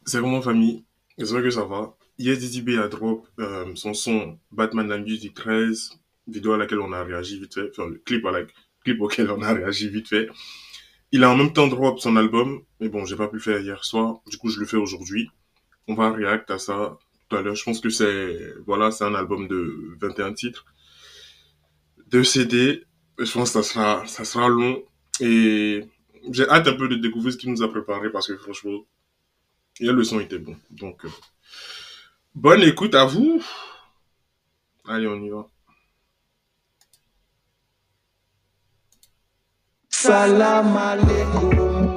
C'est vraiment famille. J'espère que ça va. Hier, Didi B a drop son son Batman la nuit du 13, vidéo à laquelle on a réagi vite fait, enfin le clip auquel on a réagi vite fait. Il a en même temps drop son album, mais bon, j'ai pas pu le faire hier soir, du coup je le fais aujourd'hui. On va react à ça tout à l'heure. Je pense que c'est un album de 21 titres, 2 CD. Je pense que ça sera long et j'ai hâte un peu de découvrir ce qu'il nous a préparé parce que franchement, hier le son était bon. Donc, bonne écoute à vous. Allez, on y va. Salam alaikum,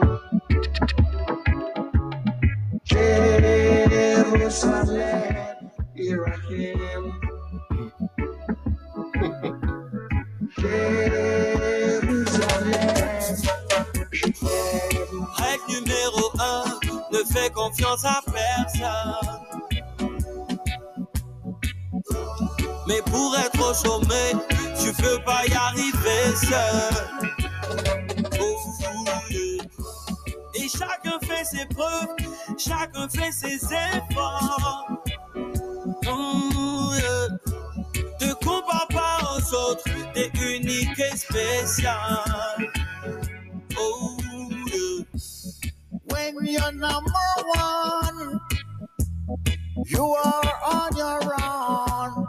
Jerusalem, Irahim, Jérusalem, je t'aime. Règle numéro 1, ne fais confiance à personne. Mais pour être au sommet, tu peux pas y arriver seul. Oh, yeah. Et chacun fait ses preuves, chacun fait ses efforts. Oh, yeah. Te compare pas aux autres, t'es unique et spécial. Oh, yeah. When you're number one, you are on your own.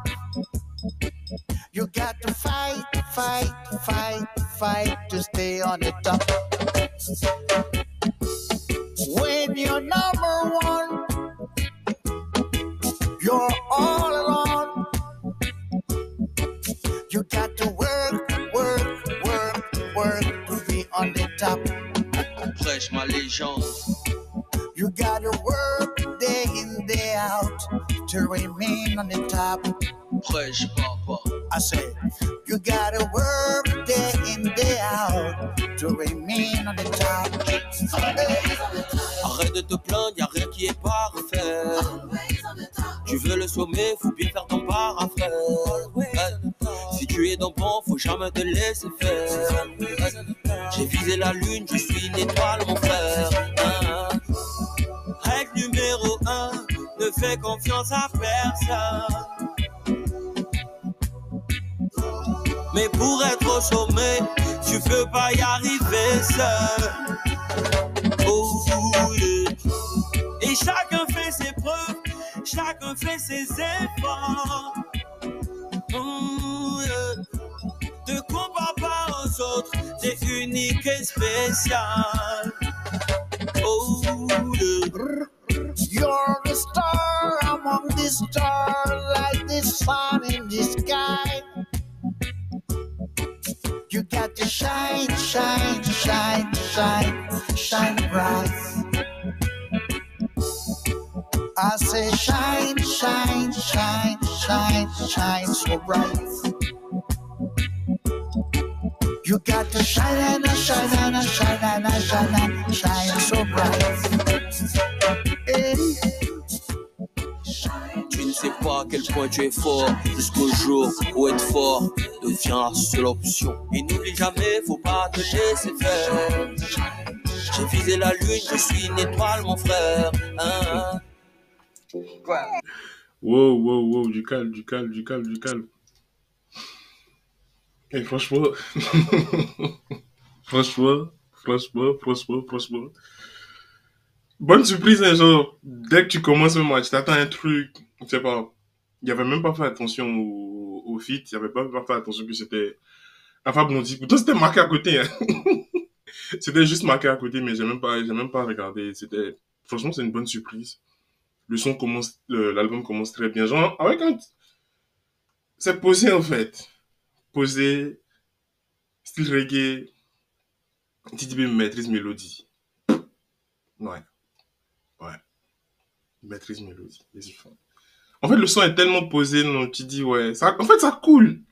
You got to fight, fight, fight, fight to stay on the top. When you're number one, you're all alone. You got to work, work, work, work to be on the top. Prêche ma légende. You gotta work day in, day out to remain on the top. Prêche papa. I say, you gotta work day in, day out to remain on the top. Arrête de te plaindre, y'a rien qui est parfait. Tu veux le sommet, faut bien faire ton part, frère. Si tu es dans le bon, faut jamais te laisser faire. J'ai visé la lune, je suis une étoile, mon frère. Règle numéro 1, ne fais confiance à personne. Mais pour être au sommet, tu peux pas y arriver seul. Oh, yeah. Et chacun fait ses preuves, chacun fait ses efforts. Oh, yeah. Te compare pas aux autres, t'es unique et spécial. Oh, yeah. You're the star among the stars, like the sun in the sky. You got to shine, shine, shine, shine, shine bright. I say shine, shine, shine, shine, shine so bright. You got to shine and shine and shine and shine and shine so bright. Hey. Tu ne sais pas à quel point tu es fort, jusqu'au jour où être fort devient la seule option. Et n'oublie jamais, faut pas te laisser faire. J'ai visé la lune, je suis une étoile, mon frère. Hein? Wow, wow, wow, du calme, du calme, du calme, du calme. Et franchement, franchement. Bonne surprise, hein, genre, dès que tu commences le match, t'attends un truc, je sais pas. Il avait même pas fait attention au feat, il avait pas fait attention que c'était Alpha Blondie. Pourtant, c'était marqué à côté, hein. C'était juste marqué à côté, mais j'ai même pas regardé. Franchement, c'est une bonne surprise. L'album commence très bien. Genre, c'est posé, en fait. Posé, style reggae, TDB maîtrise mélodie. Ouais, ouais, maîtrise mélodie. Les enfants. En fait, le son est tellement posé, donc tu dis, ouais, en fait, ça coule.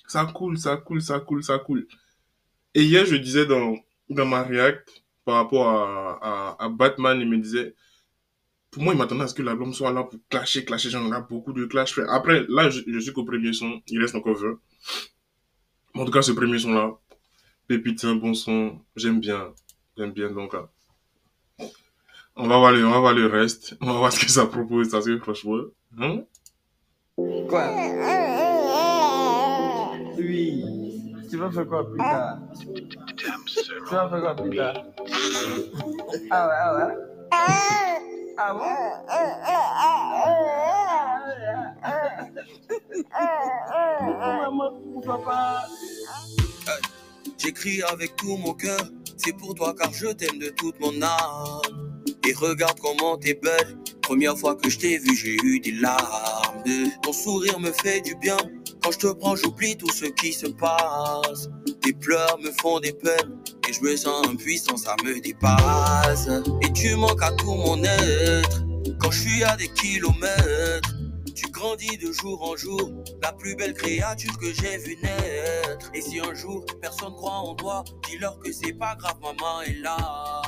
Ça coule, ça coule, ça coule, ça coule. Et hier, je disais dans ma react, par rapport à Batman, il me disait, pour moi, il m'attendait à ce que l'album soit là pour clasher, j'en ai beaucoup de clash. Après, là, je suis qu'au premier son, il reste encore 20. En tout cas, ce premier son-là, pépite, c'est un bon son, j'aime bien, donc, on va voir le reste. On va voir ce que ça propose, parce que franchement. Hein? Quoi? Oui. Tu vas faire quoi plus tard? Tu vas faire quoi plus tard? Ah ouais, ah ouais. Ah ouais? Maman, papa. J'écris avec tout mon cœur, c'est pour toi car je t'aime de toute mon âme. Et regarde comment t'es belle, première fois que je t'ai vue j'ai eu des larmes. Ton sourire me fait du bien, quand je te prends j'oublie tout ce qui se passe. Tes pleurs me font des peines, et je me sens impuissant, ça me dépasse. Et tu manques à tout mon être, quand je suis à des kilomètres. Tu grandis de jour en jour, la plus belle créature que j'ai vue naître. Et si un jour personne croit en toi, dis-leur que c'est pas grave, maman est là.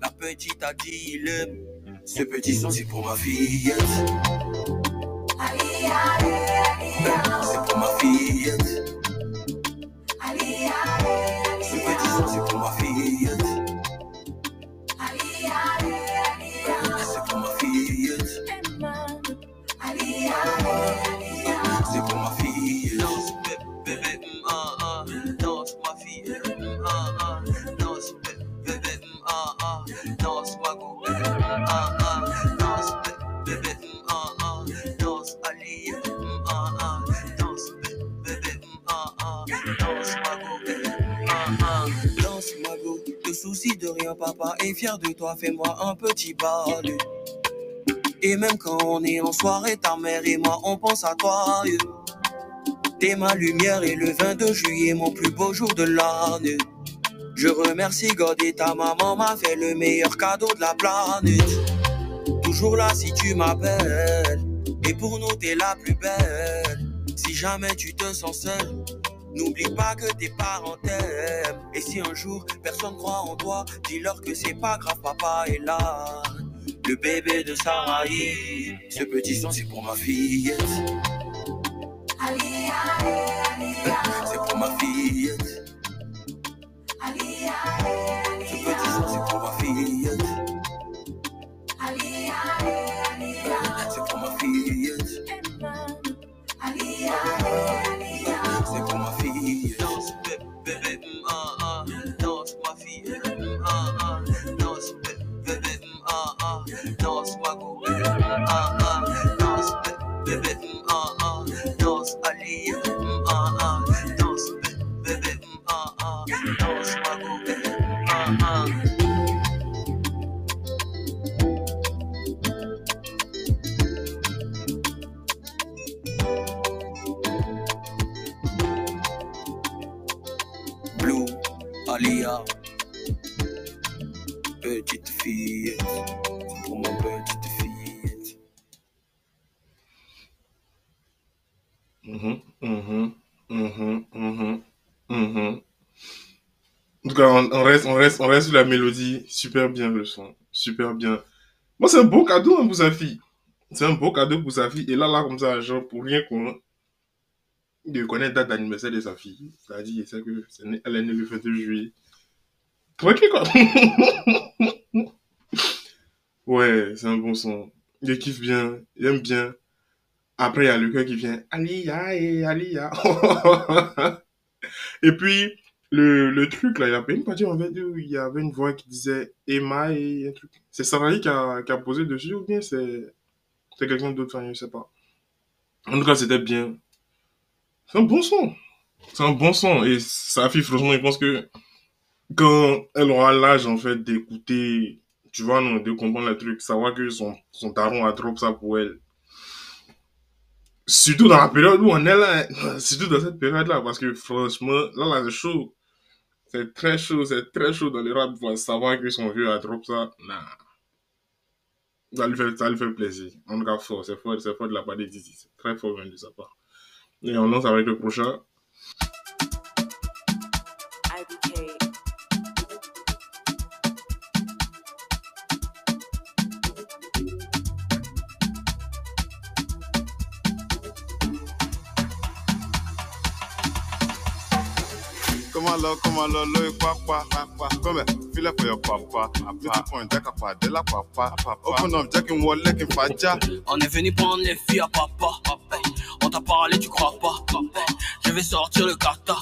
La petite a dit il aime, ce petit son c'est pour ma fillette. C'est pour ma fillette. Ce petit son c'est pour ma fillette. C'est pour ma fillette. C'est pour ma fille. Danse, bébé, danse ma fille. Danse, bébé, danse ma go. Danse, bébé, danse Ali. Danse, bébé, danse ma go. Danse ma go. Te soucie de rien, papa est fier de toi. Fais-moi un petit bal. Et même quand on est en soirée, ta mère et moi, on pense à toi. T'es ma lumière et le 22 juillet, mon plus beau jour de l'année. Je remercie God et ta maman m'a fait le meilleur cadeau de la planète. Toujours là si tu m'appelles, et pour nous t'es la plus belle. Si jamais tu te sens seule, n'oublie pas que tes parents t'aiment. Et si un jour personne croit en toi, dis-leur que c'est pas grave, papa est là. Le bébé de Sarahi, ce petit son c'est pour ma fillette. C'est pour ma fillette. Ce petit son c'est pour ma fillette. C'est pour ma fillette. C'est pour ma fillette. Danse bébé, danse ma fille. Danse bébé, danse ma go. Danse bébé, danse Ali. Danse bébé, danse ma go. Blue, Alia, petite fillette, c'est pour ma petite fillette. En tout cas, on reste sur la mélodie. Super bien le son. Super bien. Moi, c'est un beau cadeau hein, pour sa fille. C'est un beau cadeau pour sa fille. Et là, comme ça, genre, pour rien qu'on connaît la date d'anniversaire de sa fille. C'est-à-dire, elle est née le 22 juillet. Tranquille, quoi. Ouais, c'est un bon son. Il kiffe bien. Il aime bien. Après, il y a le cœur qui vient. Alia et Alia. Et puis, le truc, là, il y avait une partie, en fait, où il y avait une voix qui disait Emma et un truc. C'est Sarah qui a posé dessus ou bien c'est quelqu'un d'autre, enfin, je sais pas. En tout cas, c'était bien. C'est un bon son. C'est un bon son. Et sa fille, franchement, je pense que quand elle aura l'âge, en fait, d'écouter, tu vois, non, de comprendre le truc, savoir que son daron a trop ça pour elle. Surtout dans la période où on est là, hein. Surtout dans cette période-là, parce que franchement, là, c'est chaud. C'est très chaud dans le rap, pour savoir que son vieux a trop ça. Nah. Ça lui fait plaisir. En tout cas, c'est fort de la part des Didi. C'est très fort même de sa part. Et on lance avec le prochain. Come on, look, papa. Come here, feel it for your papa. Little point, jack up, de la papa. Open up, jack and wall, leg and faja. On est venu prendre les filles à papa. On t'a parlé, tu crois pas. Je vais sortir le kata.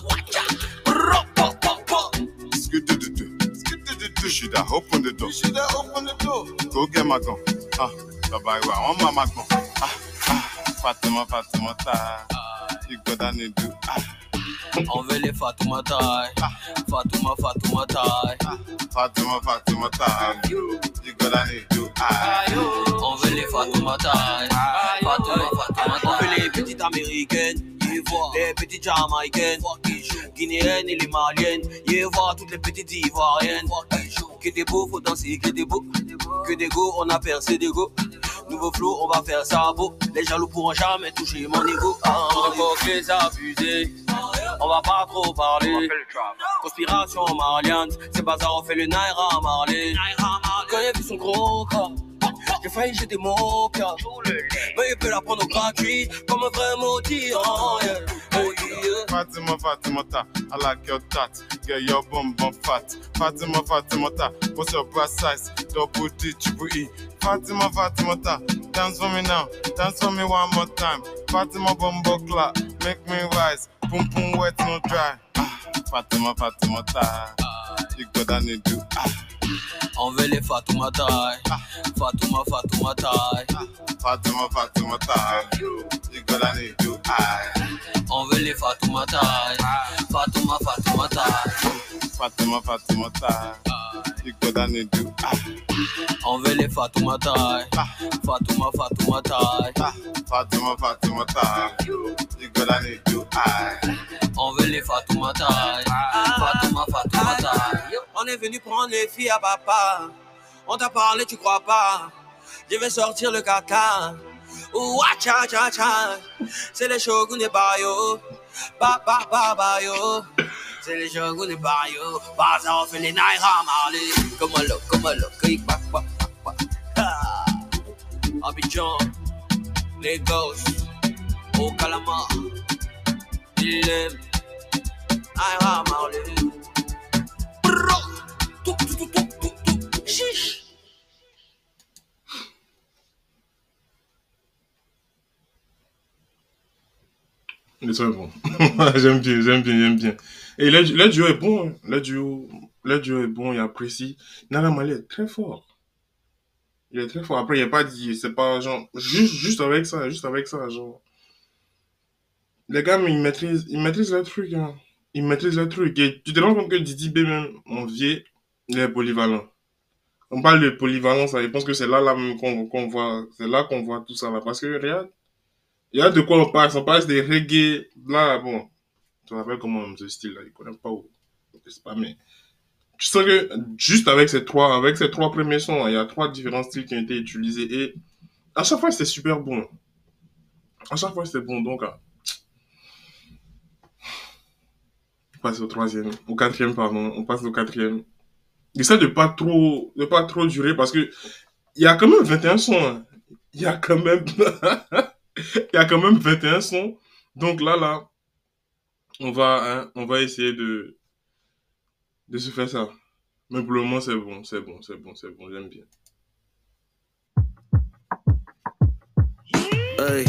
You should have opened the door. Go get my gun. Bye-bye, one mama gun. Fatima, ta. You got that need to. On veut les Fatouma taille. Fatouma taille. Fatima, ta. You got that need to. On veut les Fatouma taille. Fatouma taille. On veut les petites américaines. Les petites jamaïcaines, guinéennes et les maliennes. Voir toutes les petites ivoiriennes. Que des beaux, faut danser, que des beaux. Que des go, on a percé des go. Nouveau flow, on va faire ça beau. Les jaloux pourront jamais toucher mon ego. On évoque les abusés. On va pas trop parler. Conspiration malienne. C'est bazar, on fait le Naira Marley. Quand il a vu son gros corps, j'ai failli jeter mon cœur. Mais il peut la prendre au gratuit comme un vrai maudit. Fatima, ta. I like your tat. Get your bum fat. Fatima, ta. What's your breast size? Double D, triple E. Fatima, ta. Dance for me now. Dance for me one more time. Fatima, bumbo clap. Make me rise. Pum pum wet, no dry. Fatima, ta. You got that need to. On veut les Fatouma taille. Fatouma taille. Fatima, ta. You got that need to. On veut les Fatouma taille. Fatouma taille. Fatima, ta. You got that need to. On veut les Fatouma taille. Fatouma taille. Fatima, ta. You got that need to. On veut les Fatouma taille. Fatouma taille. On est venu prendre les filles à papa. On t'a parlé, tu crois pas. Je vais sortir le kaka. Ouah, cha. C'est les shoguns et bayo. Yo. C'est les shoguns et bayo. Bazar, on fait les Naira Marley. Come on, look. Abidjan, Lagos, au Calama, Dilem, Naira Marley. Chiche. Mais c'est bon. J'aime bien. Et le duo est bon. Le duo est bon, il apprécie. Naira Marley est très fort. Il est très fort. Après, il n'y a pas dit, c'est pas genre, juste avec ça, genre. Les gars, mais ils maîtrisent le truc, hein. Ils maîtrisent le truc. Et tu te rends compte que Didi B, même, mon vieux, il est polyvalent. On parle de polyvalence, je pense que c'est là même qu'on voit, c'est là qu'on voit tout ça, là. Parce que, regarde, il y a de quoi on passe des reggae, là, bon. Tu te rappelles comment ce style-là, il connaît pas où. C'est pas, mais. Tu sais que, juste avec ces trois premiers sons, il y a 3 différents styles qui ont été utilisés et à chaque fois, c'était super bon. À chaque fois, c'était bon, donc, on passe au 4e, pardon. On passe au 4e. J'essaie de pas trop durer parce que il y a quand même 21 sons. Hein. Il y a quand même 21 sons. Donc là, on va essayer de se faire ça. Mais pour le moment, c'est bon. J'aime bien. Hey.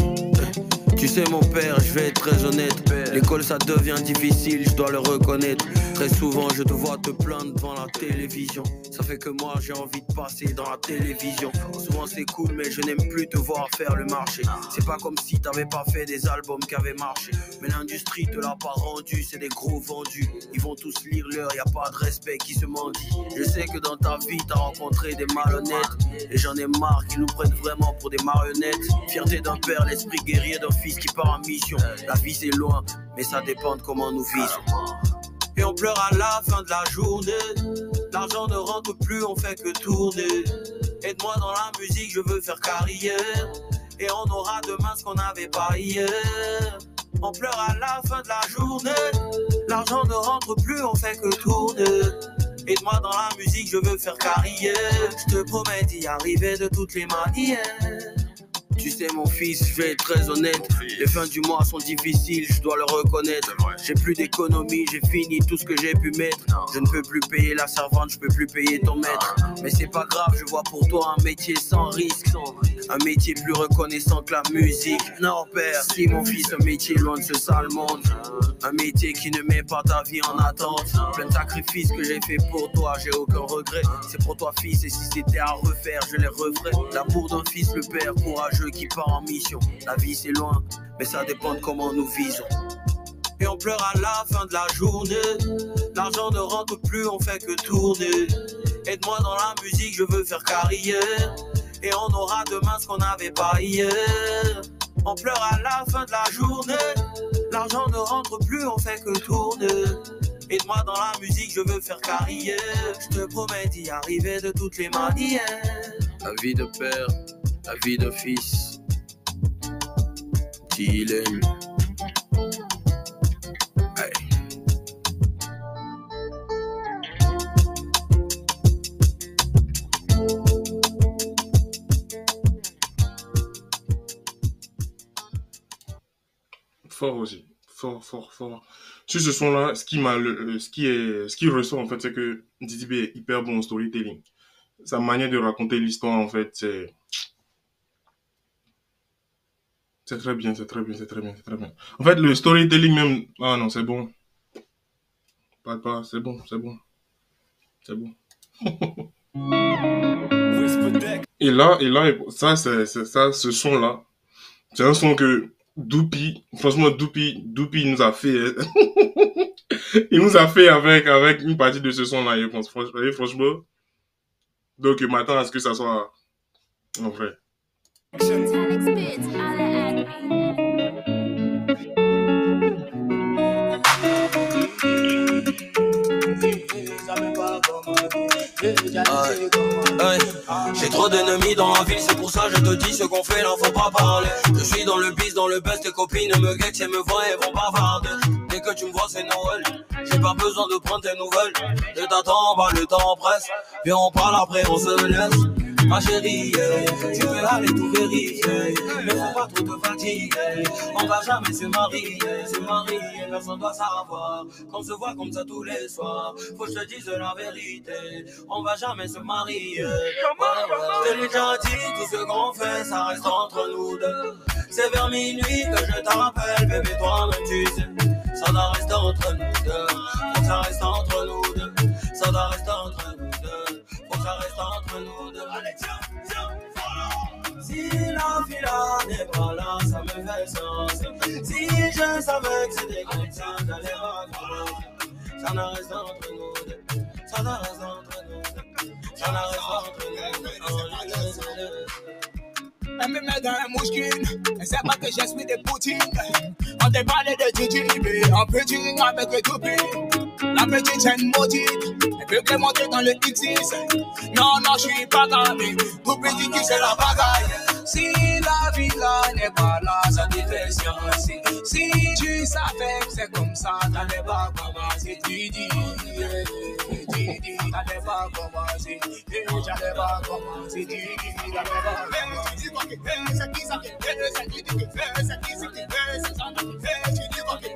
Tu sais mon père, je vais être très honnête. L'école ça devient difficile, je dois le reconnaître. Très souvent je te vois te plaindre devant la télévision. Ça fait que moi j'ai envie de passer dans la télévision. Souvent c'est cool mais je n'aime plus te voir faire le marché. C'est pas comme si t'avais pas fait des albums qui avaient marché. Mais l'industrie te l'a pas rendu, c'est des gros vendus. Ils vont tous lire l'heure, y a pas de respect qui se mendie. Je sais que dans ta vie t'as rencontré des malhonnêtes. Et j'en ai marre qu'ils nous prennent vraiment pour des marionnettes. Fierté d'un père, l'esprit guerrier d'un fils qui part en mission. La vie c'est loin, mais ça dépend de comment nous visons. Et on pleure à la fin de la journée. L'argent ne rentre plus, on fait que tourner. Aide-moi dans la musique, je veux faire carrière. Et on aura demain ce qu'on n'avait pas hier. On pleure à la fin de la journée. L'argent ne rentre plus, on fait que tourner. Aide-moi dans la musique, je veux faire carrière. Je te promets d'y arriver de toutes les manières. Tu sais mon fils, je vais être très honnête. Les fins du mois sont difficiles, je dois le reconnaître. J'ai plus d'économie, j'ai fini tout ce que j'ai pu mettre. Je ne peux plus payer la servante, je peux plus payer ton maître. Mais c'est pas grave, je vois pour toi un métier sans risque. Un métier plus reconnaissant que la musique. Non père, si mon fils, un métier loin de ce sale monde. Un métier qui ne met pas ta vie en attente. Plein de sacrifices que j'ai fait pour toi, j'ai aucun regret. C'est pour toi fils, et si c'était à refaire, je les referais. L'amour d'un fils, le père courageux qui part en mission. La vie c'est loin, mais ça dépend de comment nous visons. Et on pleure à la fin de la journée. L'argent ne rentre plus, on fait que tourner. Aide-moi dans la musique, je veux faire carrière. Et on aura demain ce qu'on n'avait pas hier. On pleure à la fin de la journée. L'argent ne rentre plus, on fait que tourner. Aide-moi dans la musique, je veux faire carrière. Je te promets d'y arriver de toutes les manières. La vie de père, la vie de fils. Dylan. Hey. Fort aussi. Fort, fort, fort. Sur ce son-là, ce qui ressort, en fait, c'est que Didi B est hyper bon au storytelling. Sa manière de raconter l'histoire, en fait, c'est très bien, c'est très bien, c'est très bien, c'est très bien. En fait, le storytelling même, ah non, c'est bon. Pas, c'est bon, c'est bon. C'est bon. Et là, ça, ce son-là, c'est un son que Doupi, franchement, Doupi nous a fait, il nous a fait avec une partie de ce son-là, je pense, franchement. Donc, je m'attends à ce que ça soit en vrai. J'ai trop d'ennemis dans la ville, c'est pour ça je te dis ce qu'on fait, là faut pas parler. Je suis dans le biz, dans le buzz, tes copines me guettent et me voient et vont bavarder. Dès que tu me vois c'est Noël, j'ai pas besoin de prendre tes nouvelles. Je t'attends, bah le temps presse, viens on parle après on se laisse. Ma chérie, tu peux aller tout vérifier, mais faut pas trop te fatiguer. On va jamais se marier, personne doit savoir qu'on se voit comme ça tous les soirs. Faut que je te dise la vérité, on va jamais se marier. Je te l'ai déjà dit, tout ce qu'on fait, ça reste entre nous deux. C'est vers minuit que je t'appelle, bébé, toi-même tu sais. Ça doit rester entre nous deux, faut que ça reste entre nous deux. Ça doit rester entre nous deux, faut que ça reste entre nous deux. Allez, tiens, voilà. Si la fille là n'est pas là, ça me fait sens. Si je savais que c'était comme ça, j'allais voir. Ça doit rester entre nous deux, ça doit rester entre nous deux. Ça doit rester entre nous deux. Elle me met dans la mouchkine, elle sait pas que j'espère des poutines. On te parlait de Didi, en petit avec le toupie. La petite c'est une maudite, elle peut que monter dans le X6. Non, je suis pas gavé, tout petit qui c'est la bagaille. Si la vie là n'est pas là, ça te fait science. Si tu savais que c'est comme ça, t'allais pas commencer. Didi, t'allais pas commencer. J'allais pas commencer. Didi, t'allais pas commencer. C'est qui ça qui fait, c'est qui qui fait, c'est qui qui fait, c'est ça qui fait, tu dis quoi qui fait,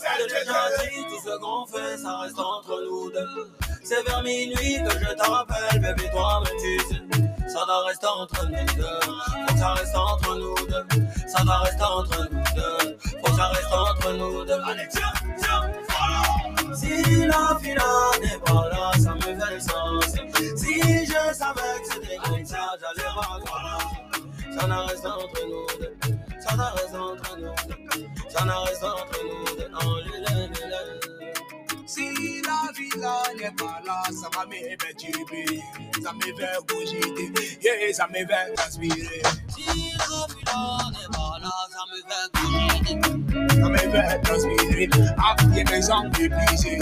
je l'ai déjà dit, tout ce qu'on fait, ça reste entre nous deux. C'est vers minuit que je te rappelle, bébé, toi-même tu sais. Ça doit rester entre nous deux, faut que ça reste entre nous deux. Ça doit rester entre nous deux, faut que ça reste entre nous deux. Allez, tiens, voilà. Si la fille là n'est pas là, ça me fait sens. Si je savais que c'était comme ça, j'allais voir. Ça doit rester entre nous deux, ça doit rester entre nous deux. Ça doit rester entre nous deux. Si la vie là n'est pas là, ça va me faire tuer, ça me fait bouger, yeah, ça me fait transpirer. Si la vie là n'est pas là, ça me fait bouger, ça me fait transpirer. Ah, il me sent épuisé,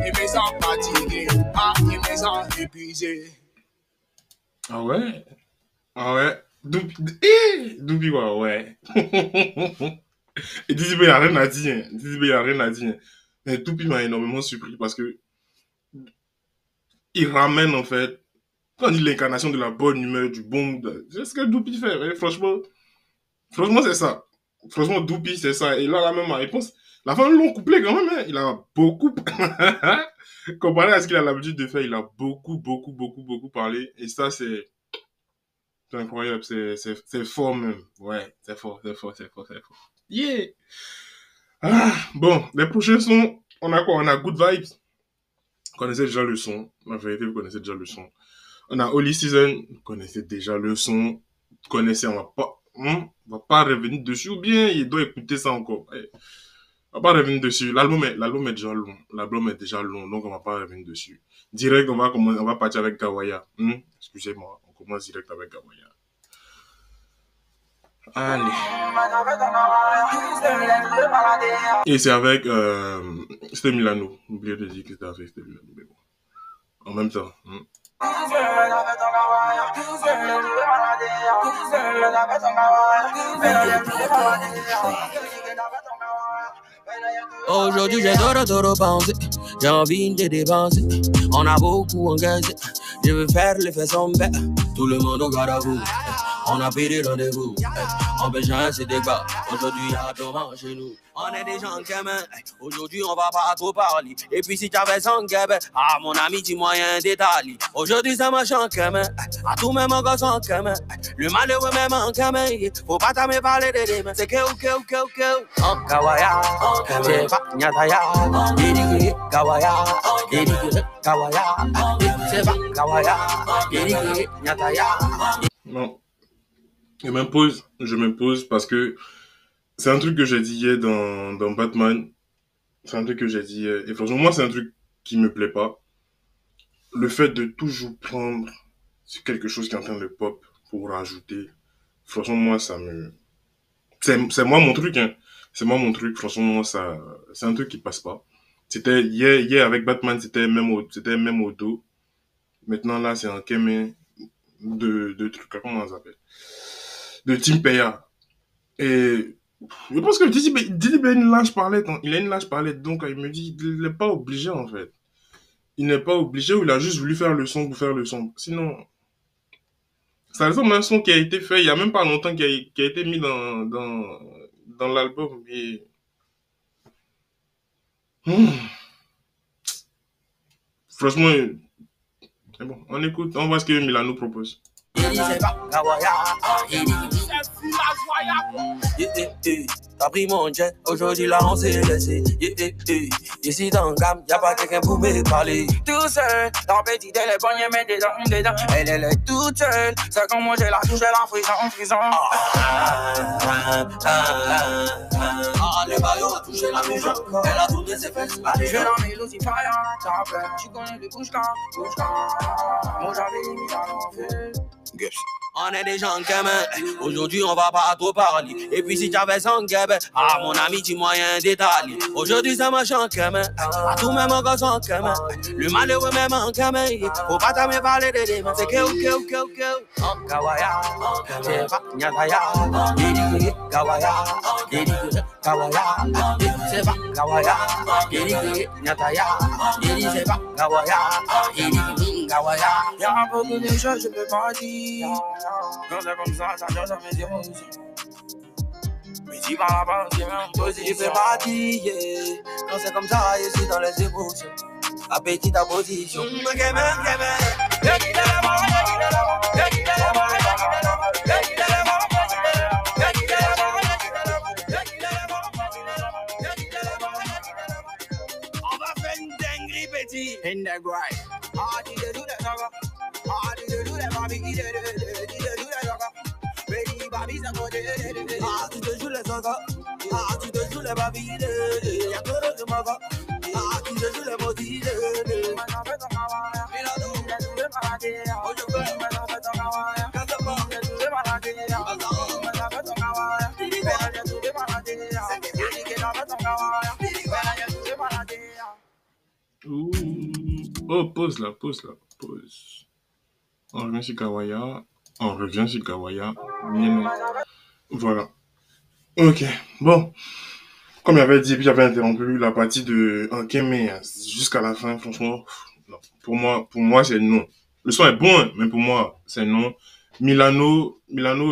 il me sent fatigué, ah, il me sent épuisé. Ah ouais? Ah ouais? Doupi, ouais. Et Didi B, il n'y a rien à dire. Et Doupi m'a énormément surpris parce que il ramène en fait, quand on dit l'incarnation de la bonne humeur, du bon, c'est ce que Doupi fait. Et franchement, c'est ça. Franchement, Doupi, c'est ça. Et là, même ma réponse, la fin, long couplet quand même, hein. Il a beaucoup, comparé à ce qu'il a l'habitude de faire, il a beaucoup parlé. Et ça, c'est incroyable, c'est fort même. Ouais, c'est fort. Yeah! Ah, bon, les prochains sons, on a quoi? On a Good Vibes. Vous connaissez déjà le son. La vérité, vous connaissez déjà le son. On a Holy Season. Vous connaissez déjà le son. Vous connaissez, on va pas revenir dessus. Ou bien, il doit écouter ça encore. On va pas revenir dessus. L'album est déjà long. L'album est déjà long, donc on va pas revenir dessus. Direct, on va partir avec Gawaya. Excusez-moi, on commence direct avec Gawaya. Allez. Et c'est avec c'était Milano. J'ai oublié de dire que c'était avec c'était Milano. Mais bon. En même temps. Aujourd'hui j'ai trop pensé, j'ai envie de dépenser. On a beaucoup engagé, je veux faire l'effet sombre. Tout le monde au garde à vous, on a pris des rendez-vous. On peut changer ces débats, aujourd'hui il y a comment chez nous. On est des gens communs, aujourd'hui on va pas trop parler. Et puis si t'avais son gamin, ah mon ami tu moyen détaillé. Aujourd'hui ça marche en commun, à tout même encore sans commun. Le malheureux même en commun, faut pas t'aimer parler de demain. C'est que en kawaya, c'est pas nyataya. Didi kawaya, didi kawaya, c'est pas kawaya, didi nyataya. Non. Je m'impose parce que c'est un truc que j'ai dit hier dans Batman. C'est un truc que j'ai dit hier. Et franchement, moi, c'est un truc qui me plaît pas. Le fait de toujours prendre quelque chose qui est en train de pop pour rajouter. Franchement, moi, ça me... C'est moi mon truc, hein. C'est moi mon truc. Franchement, moi, ça... C'est un truc qui passe pas. C'était hier avec Batman, c'était même au dos. Maintenant, là, c'est un kémé de trucs. Comment on s'appelle? De Team Paya. Et je pense que Didi a une large palette. Il a une large palette, donc il me dit il n'est pas obligé en fait. Il n'est pas obligé ou il a juste voulu faire le son pour faire le son. Sinon, ça ressemble à un son qui a été fait il y a même pas longtemps, qui a été mis dans l'album. Et... Franchement, bon, on écoute, on voit ce que Milan nous propose. T'as pris mon jet, aujourd'hui là on s'est laissé. Ici dans le gamme, y'a pas quelqu'un pour me parler. Tout seul, dans petit elle est bonne, mais dedans. Elle est toute seule, c'est comme moi j'ai la touche, elle en frison. Les baillots a touché la maison, elle a tourné ses fesses. Je vais dans mes loups, tu connais le couche-quand. Moi j'avais mis à l'enfer. On est des gens communs, aujourd'hui on va pas trop parler. Et puis si t'avais son gamin, ah mon ami tu moyen détaillé. Aujourd'hui ça marche en commun, à tout même encore sans commun. Le malheureux même en commun, faut pas t'aimer parler de demain. C'est que en kawaya, c'est pas nyataya. Didi kawaya, didi kawaya, c'est pas kawaya. Didi nyataya, didi c'est pas kawaya, didi kawaya. Y'a beaucoup de choses je peux pas dire. Quand c'est comme ça donne mes émotions. Mais dis pas la pensée, même positif, c'est parti, yeah. Quand c'est comme ça, je suis dans les émotions. Appétit ta position. On va faire une dinguerie, petit. In the grind. Ah, tu te doutes de ça, ah, tu te doutes de ma vie, tu te doutes de ça. Baby, baby, ça va te. Ah, tu te joues les sagas. Ah, tu te joues les babilles. Y'a que le maga. Ah, tu te joues les motifs. Oh, pause là. On revient sur Kawaya. Voilà. Ok, bon. Comme il avait dit, puis j'avais interrompu la partie de Ankeme jusqu'à la fin, franchement, non. Pour moi, c'est non. Le son est bon, hein, mais pour moi, c'est non. Milano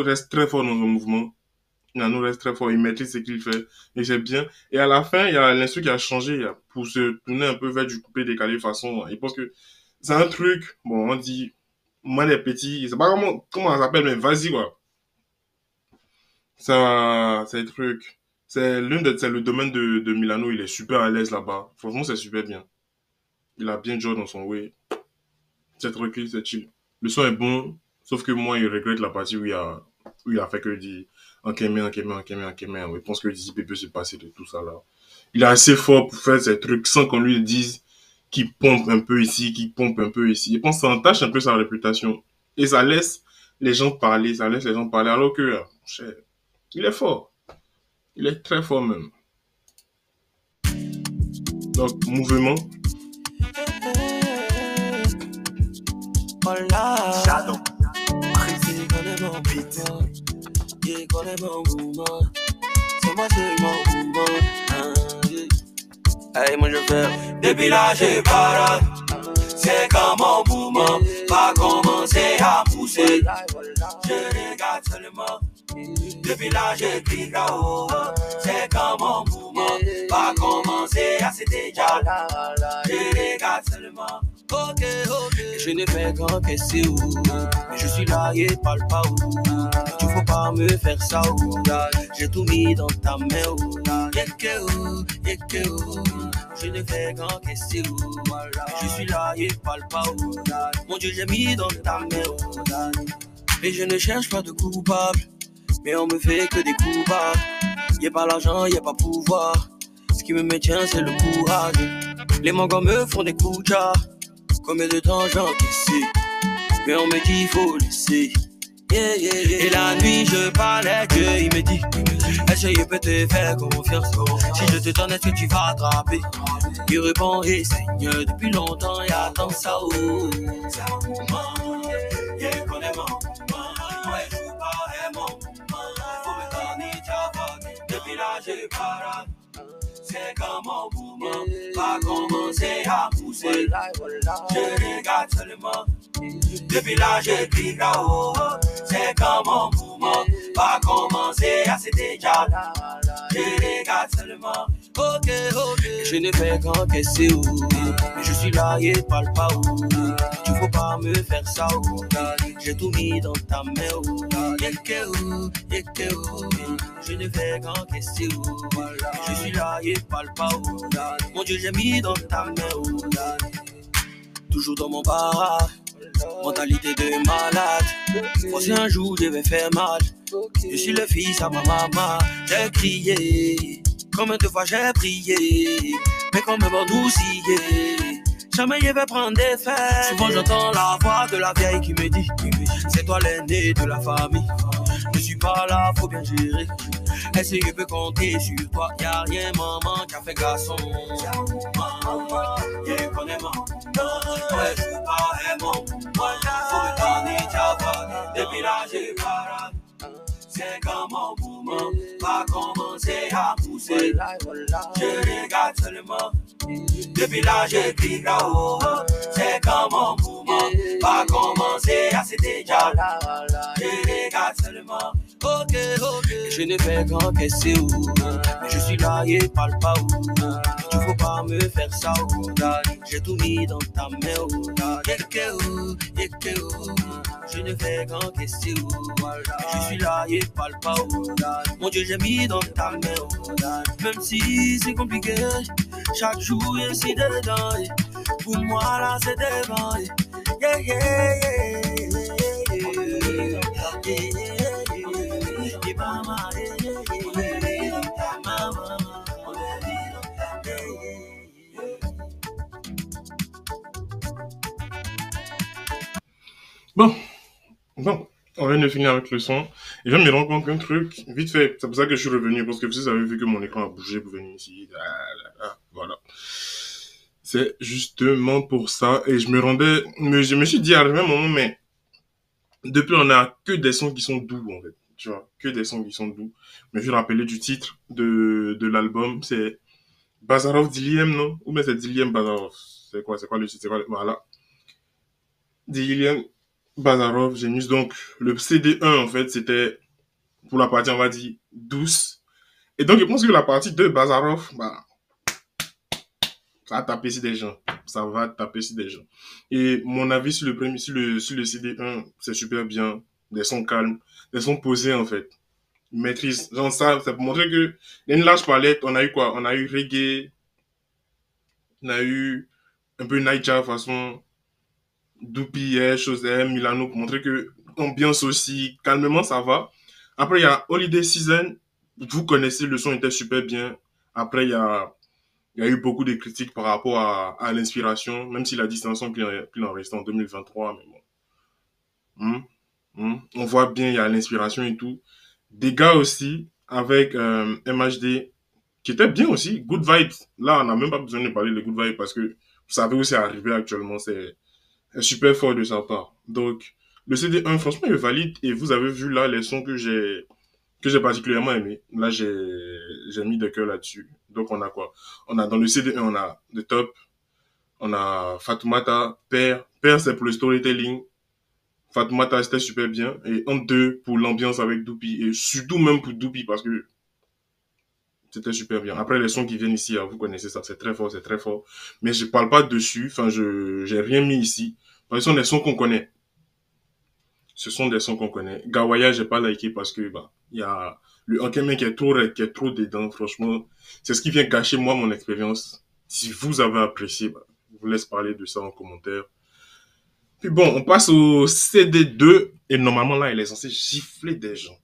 reste très fort dans son mouvement. Milano reste très fort, il maîtrise ce qu'il fait, et c'est bien. Et à la fin, il y a l'instru qui a changé pour se tourner un peu vers du coupé décalé façon. Je pense que c'est un truc, bon, on dit, moi les petits, je sais pas comment ça s'appelle, mais vas-y quoi. Ça, c'est un truc. C'est le domaine de Milano, il est super à l'aise là-bas. Franchement, c'est super bien. Il a bien joué dans son way. C'est tranquille, c'est chill. Le son est bon, sauf que moi, il regrette la partie où il a fait que dire Ankeme. Je pense que Dizzy peut se passer de tout ça là. Il est assez fort pour faire ces trucs sans qu'on lui dise qu'il pompe un peu ici, qu'il pompe un peu ici. Je pense que ça entache un peu sa réputation. Et ça laisse les gens parler, alors que, il est fort. Il est très fort même. Donc, mouvement. Hola. Shadow. C'est qu'on est mon beat. Yeah, qu'on est mon mouvement. C'est moi seulement mouvement. Hey, moi je fais. Depuis là, j'ai pas. C'est comme mon mouvement. Pas commencer à pousser. Je regarde seulement. Depuis là, j'écris là-haut. C'est comme mon mouvement. Pas commencer à citer déjà. Je regarde seulement. Ok. Je n'ai fait qu'encaisser où. Mais je suis là et parle pas où. Tu faut pas me faire ça où. J'ai tout mis dans ta main où. Yeke où. Je n'ai fait qu'encaisser où. Je suis là et parle pas où. Mon Dieu, j'ai mis dans ta main où. Et je ne cherche pas de coupable. Mais on me fait que des coups bas. Y'a pas l'argent, y'a pas pouvoir. Ce qui me maintient, c'est le courage. Les mangas me font des coups de jar. Combien de temps j'ai encaissé, mais on me dit faut laisser. Et la nuit je parlais à Dieu, il me dit est-ce que je peux te faire confiance? Si je te donne, est-ce que tu vas attraper? Il répond et Seigneur, depuis longtemps il attend ça. C'est un mouvement, connais mon mouvement. Ouais, je joue pas mon mouvement. Faut me donner ta voix. Depuis là j'ai pas. C'est comme mon mouvement, pas commencer à pousser. Je regarde seulement. Depuis là, j'écris là-haut. C'est comme mon mouvement, pas commencer à citer déjà. Je regarde seulement. Ok. Je ne fais qu'encaisser où. Mais je suis là et parle pas où. Tu faut pas me faire ça où. J'ai tout mis dans ta main où. Yeke où. Je ne fais qu'encaisser où. Je suis là et parle pas où. Mon Dieu, j'ai mis dans ta main où. Toujours dans mon bar. Mentalité de malade. Pensez un jour je vais faire mal. Je suis le fils à ma maman. J'ai crié. Combien de fois j'ai prié. Mais comme un bon doucier. Jamais je vais prendre des fêtes. Souvent j'entends la voix de la vieille qui me dit c'est toi l'aîné de la famille. Je suis pas là, faut bien gérer. Est-ce que je peux compter sur toi? Y'a rien maman qui a fait garçon. Yeah, connais mon. Ouais, je suis pas mon. Faut me donner ta voix. Depuis là j'ai pas. C'est comme mon mouvement, pas commencer à pousser. Je regarde seulement. Depuis là j'écris là-haut. C'est comme mon mouvement, pas commencer à citer déjà. Je regarde seulement. Ok. Je ne fais qu'encaisser où. Mais je suis là et parle pas où. Tu faut pas me faire ça où. J'ai tout mis dans ta main où. Yeke où. Je ne fais qu'encaisser où. Je suis là et parle pas où. Mon Dieu, j'ai mis dans ta main où. Même si c'est compliqué, chaque jour je suis dedans. Pour moi là c'est devant. Bon, on vient de finir avec le son. Et je me rends compte qu'un truc, vite fait, c'est pour ça que je suis revenu, parce que vous avez vu que mon écran a bougé pour venir ici. Voilà. C'est justement pour ça. Et je me suis dit à un moment, mais depuis on a que des sons qui sont doux, en fait. tu vois, que des sons qui sont doux. Mais je vais rappeler du titre de l'album, c'est Bazarov Diliem, non? Ou bien c'est Diliem Bazarov? C'est quoi le titre? Voilà. Diliem Bazarov, Genius. Donc, le CD1, en fait, c'était pour la partie, on va dire, douce. Et donc, je pense que la partie de Bazarov, bah, ça va taper sur des gens. Ça va taper sur des gens. Et mon avis sur le premier, sur le CD1, c'est super bien. Des sons calmes, des sons posés, en fait. Maîtrise. Genre ça pour montrer que il y a une large palette. On a eu quoi? On a eu reggae. On a eu un peu Niger façon. Doupi, Chosem, Milano, pour montrer que ambiance aussi, calmement, ça va. Après, il y a Holiday Season. Vous connaissez, le son était super bien. Après, il y a eu beaucoup de critiques par rapport à l'inspiration, même si la distinction qu'il en reste en 2023, mais bon. On voit bien, il y a l'inspiration et tout. Des gars aussi, avec MHD, qui était bien aussi. Good Vibes. Là, on n'a même pas besoin de parler de Good Vibes parce que vous savez où c'est arrivé actuellement. C'est super fort de sa part. Donc, le CD1, franchement, il est valide. Et vous avez vu là les sons que j'ai particulièrement aimés. Là, j'ai mis de cœur là-dessus. Donc, on a quoi? On a dans le CD1, on a The Top. On a Fatoumata, Père. Père, c'est pour le storytelling. Fatoumata, c'était super bien. Et en deux, pour l'ambiance avec Doupi. Et surtout même pour Doupi, parce que c'était super bien. Après, les sons qui viennent ici, vous connaissez ça, c'est très fort, c'est très fort. Mais je parle pas dessus, enfin, j'ai rien mis ici. Ce sont des sons qu'on connaît. Ce sont des sons qu'on connaît. Gawaya, j'ai pas liké parce que, bah, il y a le Ankeme qui est trop dedans, franchement. C'est ce qui vient gâcher, moi, mon expérience. Si vous avez apprécié, bah, je vous laisse parler de ça en commentaire. Puis bon, on passe au CD2. Et normalement, là, il est censé gifler des gens.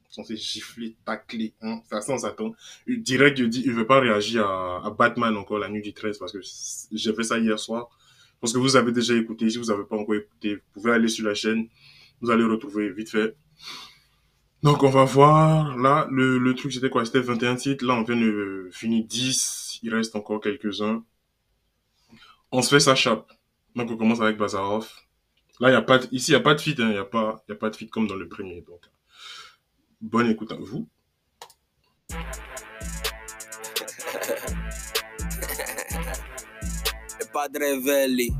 Censé gifler, tacler, hein. Ça sent, ça tombe. Direct, il dit, il veut pas réagir à Batman encore la nuit du 13 parce que j'ai fait ça hier soir. Parce que vous avez déjà écouté. Si vous avez pas encore écouté, vous pouvez aller sur la chaîne. Vous allez retrouver vite fait. Donc, on va voir. Là, le truc, c'était quoi? C'était 21 titres. Là, on vient de finir 10. Il reste encore quelques-uns. On se fait sa chape. Donc, on commence avec Bazarov. Là, ici, il n'y a pas de feat, hein. Il n'y a pas de feat comme dans le premier. Donc, bonne écoute à vous. Padre Velli.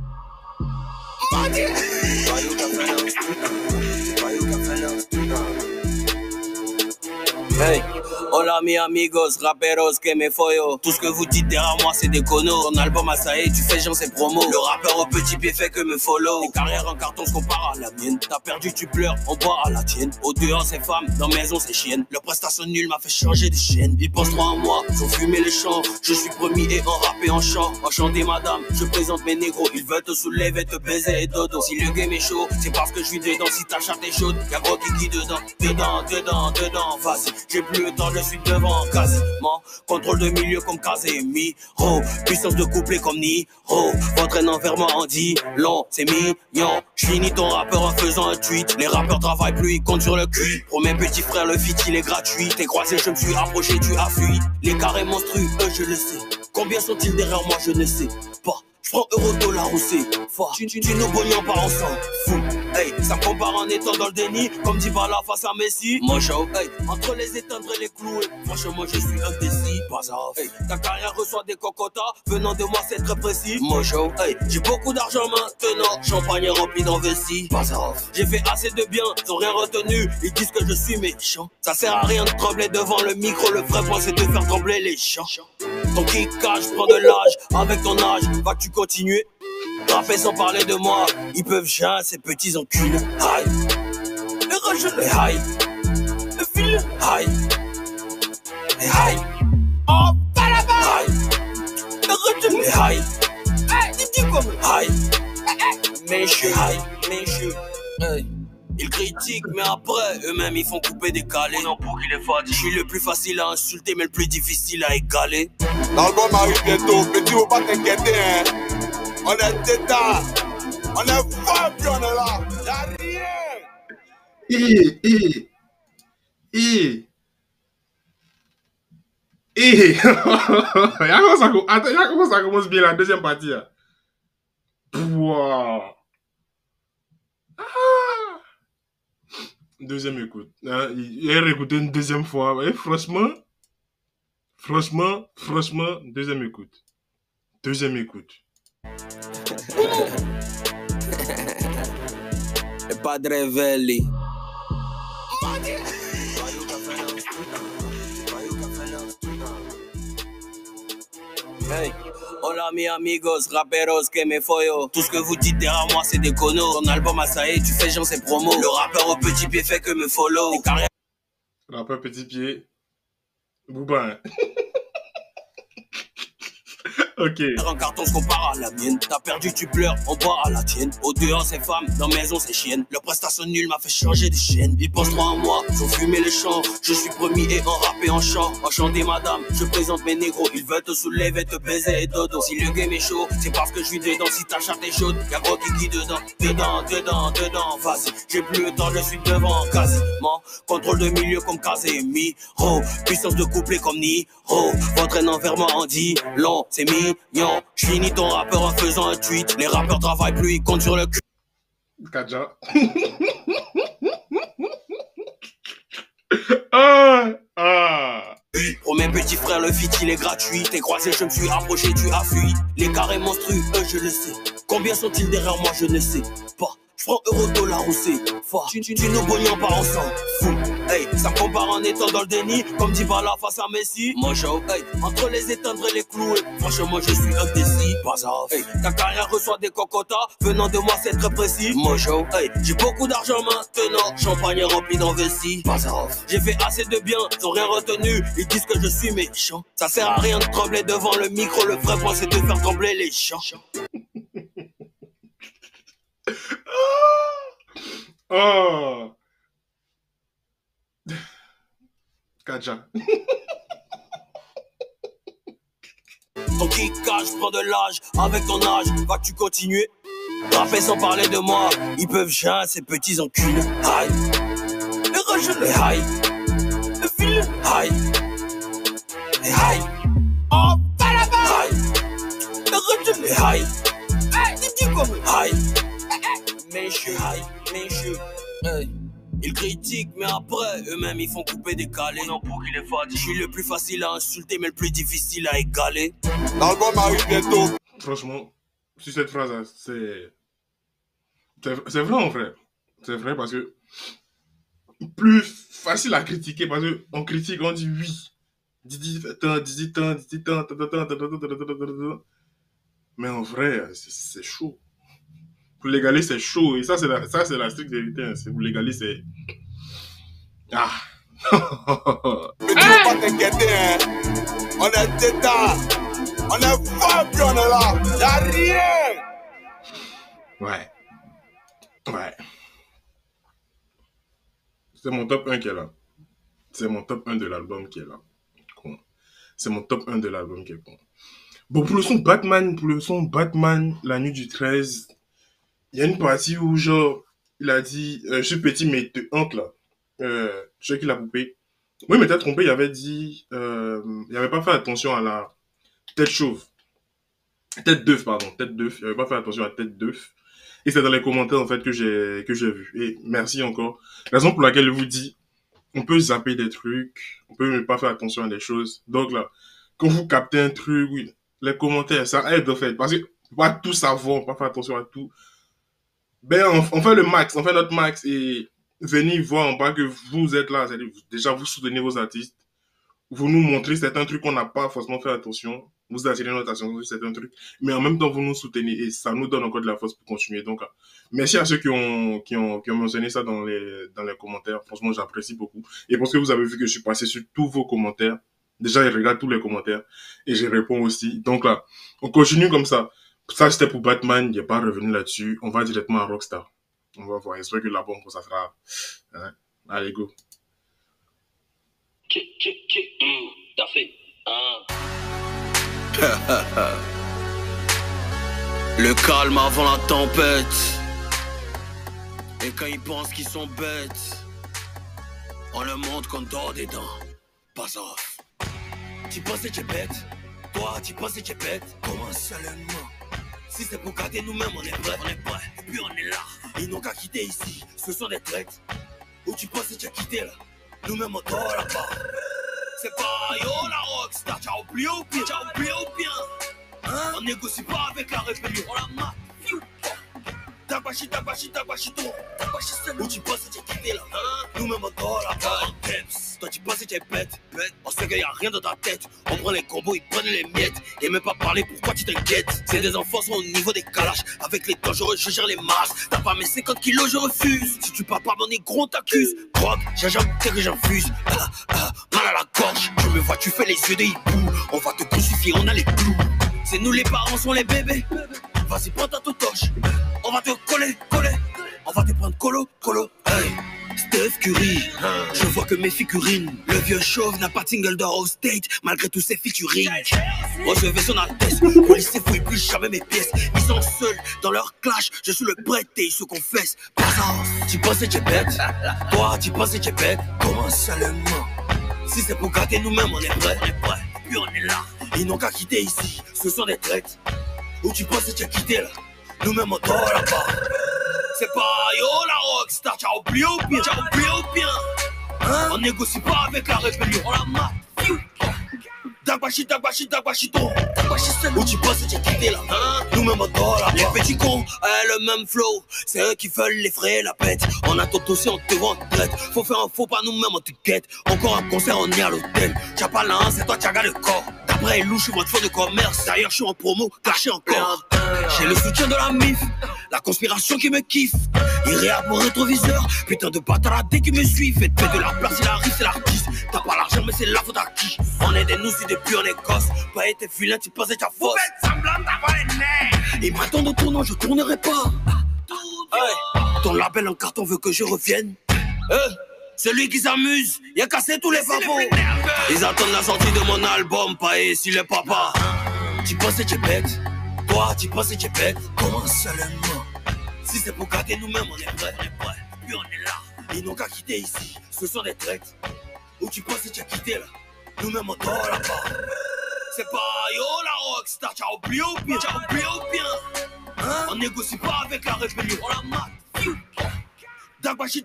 Hey, hola mi amigos, raperos que me follo. Tout ce que vous dites derrière moi c'est des connos. Ton album à ça y est, tu fais genre ses promos. Le rappeur au petit pied fait que me follow. Tes carrières en carton se comparent à la mienne. T'as perdu, tu pleures, on boit à la tienne. Au dehors c'est femmes, dans maison c'est chienne. Leur prestation nulle m'a fait changer de chaîne. Ils pensent trop à moi, ils ont fumé les champs. Je suis promis et en rap et en chant. Enchanté madame, je présente mes négros. Ils veulent te soulever, te baiser et dodo. Si le game est chaud, c'est parce que je suis dedans. Si ta chatte est chaude, y'a gros kiki dedans. Dedans, vas-y. J'ai plus le temps, je suis devant quasiment. Contrôle de milieu comme Casemiro. Puissance de couplet comme Niro. Entraînant vers moi en dit long, c'est mignon. J'finis ton rappeur en faisant un tweet. Les rappeurs travaillent plus, ils comptent sur le cul. Pour mes petits frères, le feat il est gratuit. T'es croisé, je me suis approché, tu as fui. Les carrés monstrueux, je le sais. Combien sont-ils derrière moi, je ne sais pas. J'prends euro, dollar ou c'est fort. Tu nous bonions pas ensemble, fou. Hey, ça me compare en étant dans le déni. Comme dit Bala face à Messi. Mojo, hey, entre les éteindre et les clouer. Franchement, je suis indécis. Bazarov, hey, ta carrière reçoit des cocotas. Venant de moi, c'est très précis. Mojo, hey, j'ai beaucoup d'argent maintenant. Champagne est rempli dans vessie. Bazarov, j'ai fait assez de bien, ils ont rien retenu. Ils disent que je suis méchant. Ça sert à rien de trembler devant le micro. Le vrai point, c'est de faire trembler les champs. Ton kickage prend de l'âge. Avec ton âge, vas-tu continuer? Rapper sans parler de moi, ils peuvent jamais ces petits enculés. Aïe, le rejet, les high, le fil, aïe, les high, oh, pas là-bas, aïe, le rejet, les high, dis comme aïe, mécheux, aïe, mécheux, hey. Ils critiquent, mais après, eux-mêmes, ils font couper des calés. Non, pour qu'il est fatigué. Je suis le plus facile à insulter, mais le plus difficile à égaler. L'album arrive bientôt, petit, faut pas t'inquiéter, hein. On est dedans, on est fort, puis on est là. Y'a rien. Y'a comment ça commence bien la deuxième partie. Hein. Wow. Deuxième écoute. Hein, il a réécouté une deuxième fois. Et franchement, deuxième écoute. Deuxième écoute. E Padre Velli. Hey. Hola mi amigos, raperos que me follo. Tout ce que vous dites derrière moi c'est des connos. Ton album Asae, tu fais genre ses promos. Le rappeur au petit pied fait que me follow. Rappeur petit pied. Bouba. Ok. Un carton se compare à la mienne. T'as perdu, tu pleures, on boit à la tienne. Au dehors c'est femme, dans maison c'est chienne. Leur prestation nulle m'a fait changer de chaîne. Ils pensent trop à moi, ils ont fumé les champs. Je suis promis et en rap et en chant. Enchanté madame, je présente mes négros. Ils veulent te soulever, te baiser et dodo. Si le game est chaud, c'est parce que je suis dedans. Si ta chatte est chaude, y'a gros kiki dedans. Dedans, vas-y. J'ai plus le temps, je suis devant, quasiment. Contrôle de milieu comme Casemiro. Puissance de couplet comme Niro. Votre envers moi en dit long, c'est mignon. Je finis ton rappeur en faisant un tweet. Les rappeurs travaillent plus, ils comptent sur le cul. Kadja. Pour mes petits frères, le feat il est gratuit. T'es croisé, je me suis approché, tu as fui. Les carrés monstrueux, je le sais. Combien sont-ils derrière moi, je ne sais pas. Je prends euro, dollar ou c'est fort. Tu nous bonions pas, on s'en fout. Hey, ça me compare en étant dans le déni. Comme dit Bala face à Messi. Mojo, hey, entre les éteindre et les clouer. Franchement, je suis indécis. Pas off. Hey, ta carrière reçoit des cocotas. Venant de moi, c'est très précis. Mojo, hey, j'ai beaucoup d'argent maintenant. Champagne rempli dans vessie. Pas off. J'ai fait assez de bien, ils ont rien retenu. Ils disent que je suis méchant. Ça sert à rien de trembler devant le micro. Le vrai point, c'est de faire trembler les champs. Oh. Kadja. Ton kickage prend de l'âge, avec ton âge, vas-tu continuer? Rapper sans parler de moi, ils peuvent chier ces petits enculés. Aïe, le rejet, les high, le fil, aïe, les high, oh, pas là-bas, aïe, le rejet, les high, dis comme aïe, mais je high, mais je, hey. Ils critiquent, mais après, eux-mêmes, ils font couper des calés. Non, pour qu'il est fatigué. Je suis le plus facile à insulter, mais le plus difficile à égaler. L'album arrive bientôt. Franchement, sur cette phrase, c'est vrai en vrai. C'est vrai parce que plus facile à critiquer parce qu'on critique, on dit oui. Dis tant. Mais en vrai, c'est chaud. Pour l'égaler, c'est chaud. Et ça, c'est la stricte vérité. Hein. Pour l'égaler, c'est... Ah. Mais tu veux pas t'inquiéter, hein. On est d'état. On est fort, puis on est là. Y'a rien. Ouais. C'est mon top 1 qui est là. C'est mon top 1 de l'album qui est là. C'est mon top 1 de l'album qui est bon. Bon, pour le son Batman, la nuit du 13... Il y a une partie où, genre, il a dit, je suis petit, mais te hante, là. Je sais qu'il a coupé. Oui, mais t'as trompé, il avait dit, il avait pas fait attention à la tête chauve. Tête d'œuf. Il avait pas fait attention à tête d'œuf. Et c'est dans les commentaires, en fait, que j'ai vu. Et merci encore. La raison pour laquelle je vous dis, on peut zapper des trucs, on peut ne pas faire attention à des choses. Donc là, quand vous captez un truc, oui, les commentaires, ça aide, en fait. Parce que, pas tout savoir, pas faire attention à tout. Ben, on fait le max, on fait notre max et venez voir en bas que vous êtes là. C'est-à-dire, déjà, vous soutenez vos artistes. Vous nous montrez certains trucs qu'on n'a pas forcément fait attention. Vous attirez notre attention sur certains trucs. Mais en même temps, vous nous soutenez et ça nous donne encore de la force pour continuer. Donc, merci à ceux qui ont mentionné ça dans les commentaires. Franchement, j'apprécie beaucoup. Et parce que vous avez vu que je suis passé sur tous vos commentaires. Déjà, je regarde tous les commentaires et je réponds aussi. Donc là, on continue comme ça. Ça, c'était pour Batman, il n'est pas revenu là-dessus. On va directement à Rockstar. On va voir. J'espère que la bombe, ça sera... Hein? Allez, go. T'as fait. Le calme avant la tempête. Et quand ils pensent qu'ils sont bêtes, on leur montre qu'on dort des dents. Pas off. Tu pensais que tu es bête? Toi, tu pensais que tu es bête? Comment seulement? Si c'est pour garder nous-mêmes, on est prêts. Et puis on est là. Ils n'ont qu'à quitter ici. Ce sont des traites. Où tu penses que tu as quitté là? Nous-mêmes on dort là-bas. C'est pas yo la rockstar, t'as oublié ou bien? Hein? On négocie pas avec la rébellion, on la mate. Tabashi, où tu penses que tu as quitté là? Nous-mêmes on dort là-bas. Toi tu penses que tu es bête. On sait qu'il y a rien dans ta tête. On prend les combos, ils prennent les miettes. Et même pas parler, pourquoi tu t'inquiètes? C'est des enfants sont au niveau des calages. Avec les dangereux, je gère les masses. T'as pas mes 50 kilos, je refuse. Si tu pars pas mon négro, on t'accuse. Drogue, gingembre, t'es que j'infuse. Mal à la gorge, tu me vois, tu fais les yeux de hibou. On va te crucifier, on a les clous. C'est nous les parents, sont les bébés. Vas-y, prends ta totoche. On va te coller. On va te prendre colo. Hey, Steph Curry, je vois que mes figurines. Le vieux chauve n'a pas de single d'or au state, malgré tous ses featuring. Moi je vais son altesse, policier fouille plus jamais mes pièces. Ils sont seuls dans leur clash, je suis le prêtre et ils se confessent. Tu penses que tu es bête? Toi tu penses que tu es bête? Comment seulement? Si c'est pour gâter nous-mêmes on est prêts. Puis on est là, ils n'ont qu'à quitter ici, ce sont des traites. Où tu penses que tu as quitté là? Nous-mêmes on dort là-bas. C'est pas yo la rockstar, t'as oublié ou bien? Hein? On négocie pas avec la rébellion, on la mate. Dagbashi, où tu penses que tu as quitté là? Nous-mêmes on dort là-bas. Les petits cons, le même flow. C'est eux qui veulent les frais, la pète. On a tout aussi, on te vend traite. Faut faire un faux pas, nous-mêmes on te guette. Encore un concert, on est à l'hôtel. T'as pas la c'est toi qui as gardé le corps. D'après louche, je suis votre fond de commerce. D'ailleurs, je suis en promo, caché encore. J'ai le soutien de la MIF, la conspiration qui me kiffe. Il réagit mon rétroviseur, putain de bâtardé qui me suit. Faites de la place, il arrive, c'est l'artiste. T'as pas l'argent, mais c'est la faute à qui? On est des nous, si depuis on est gosse. Pas été vilain, tu pensais que t'as fausse. Faites semblant d'avoir les nerfs. Et m'attendent au tournant, je tournerai pas. Hey, ton label en carton veut que je revienne. Celui qui s'amuse, il a cassé tous les papos. Ils attendent la sortie de mon album, pas ici les papas. Tu penses que tu es bête? Toi, tu penses que tu es bête? Comment seulement? Si c'est pour gâter nous-mêmes, on est prêts. Puis on est là, ils n'ont qu'à quitter ici, ce sont des traites. Où tu penses que tu as quitté là? Nous-mêmes on dort là-bas. C'est pas yo la rockstar, t'as oublié ou bien? Hein? On négocie pas avec la rébellion, on la mate. Dagbashi,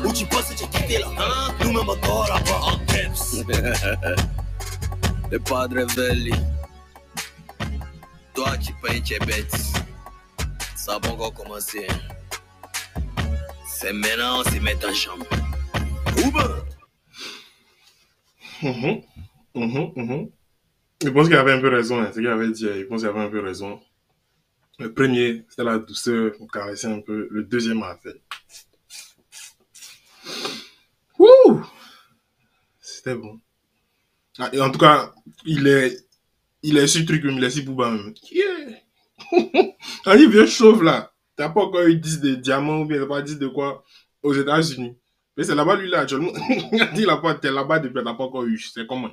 où tu penses que tu as quitté là? Nous-mêmes on dort là-bas. En temps. Le padre Belli. Toi tu penses que tu es bête. Ça va encore commencer. C'est maintenant, c'est mettre en chambre. Je pense qu'il avait un peu raison, hein, ce qu'il avait dit, je pense qu'il avait un peu raison. Le premier, c'était la douceur, on caressait un peu. Le deuxième a fait. Wouh! C'était bon. Ah, et en tout cas, il est sur le truc, il est sur Booba même. Yeah! Quand il vient chauve là, t'as pas encore eu 10 de diamants ou bien t'as pas 10 de quoi aux États-Unis. Mais c'est là-bas, lui là, actuellement. Il a dit là-bas, t'es là-bas depuis, t'as pas encore eu. C'est comment?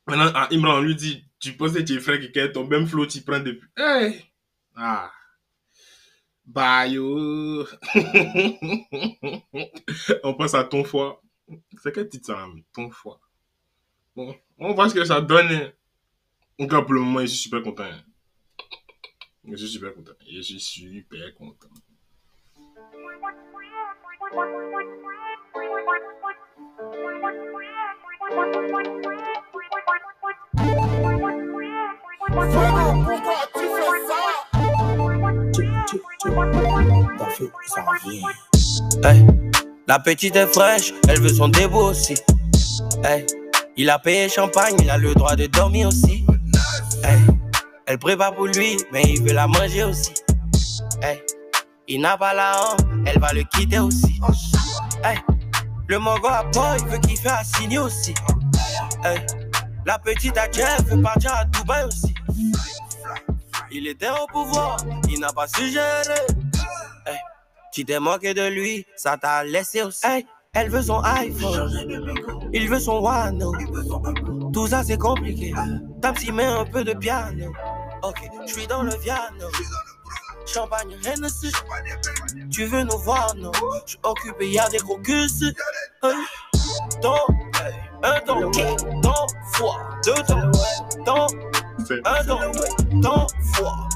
Maintenant, à Imran, on lui dit, tu penses que tu es frère quelqu'un, ton même flow, tu prends depuis. Hey! Ah! Bah yo! On passe à ton foie. C'est quel titre ça, ton foie? Bon, on voit ce que ça donne. En tout cas, pour le moment, je suis super content. Je suis super content. Hey, la petite est fraîche, elle veut son débo aussi. Hey, il a payé champagne, il a le droit de dormir aussi. Hey, elle prépare pour lui, mais il veut la manger aussi. Hey, il n'a pas la honte, elle va le quitter aussi. Hey, le mongo à port, il veut kiffer à signer aussi. Hey, la petite à Jeff veut partir à Dubaï aussi. Il était au pouvoir, il n'a pas su gérer. Hey, tu t'es moqué de lui, ça t'a laissé aussi. Hey, elle veut son iPhone, il veut son Wano. Tout ça c'est compliqué. T'as s'y met un peu de piano. Ok, je suis dans le piano. Champagne Hennessy. Tu veux nous voir, non? Je suis occupé, y'a des crocus. Hey, ton, un ton, ton, foie, deux tons, ton, un ton, ton, foie.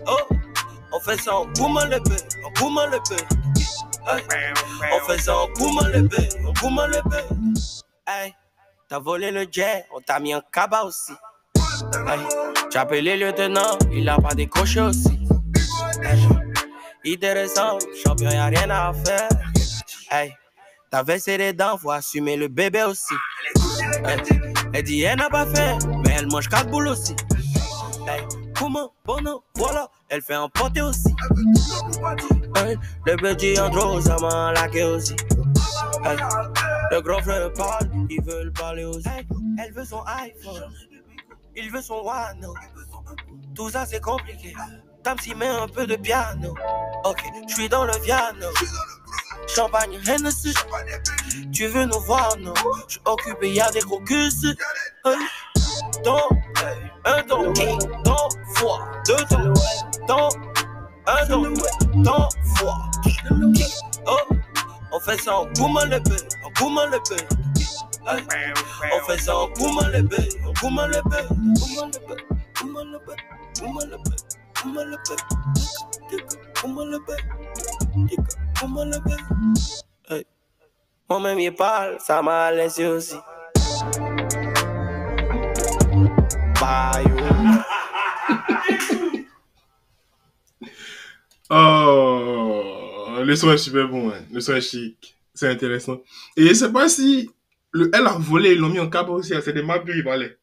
Oh, on fait ça en boumant le peu, Hey. On fait ça en Kouma l'épée, en Kouma l'épée. Hey, t'as volé le jet, on t'a mis en cabas aussi. Hey, j'ai appelé le lieutenant, il a pas décroché aussi. Hey, intéressant, champion y'a rien à faire. Hey, t'as versé les dents, faut assumer le bébé aussi. Hey, elle dit elle n'a pas faim, mais elle mange 4 boules aussi. Hey, comment, bon non, voilà, elle fait un pâté aussi. Hey, le petit Andro, ça m'a laqué aussi. Hey, le grand frère parle, ils veulent parler aussi. Hey, elle veut son iPhone, il veut son Wano. Tout ça c'est compliqué. Tam s'y met un peu de piano. Ok, je suis dans le piano. Champagne, Hennessy. Tu veux nous voir, non? Je suis occupé, y'a des crocus. Hey. Dans, un don, dans, fois, deux dons. Dans, un don, dans, fois. Oh, on fait ça en Kouma l'épée, en Kouma l'épée. Hey. On fait ça en Kouma l'épée, en Kouma l'épée. Kouma l'épée, Kouma l'épée, Kouma l'épée. Kouma l'épée, Kouma l'épée, Kouma l'épée. Hey. Moi-même il parle, ça m'a laissé aussi. Bye. Oh, le son est super bon, hein. Le son est chic, c'est intéressant. Et je sais pas si elle a volé, ils l'ont mis en cabas aussi, c'est des mabus, il parlait.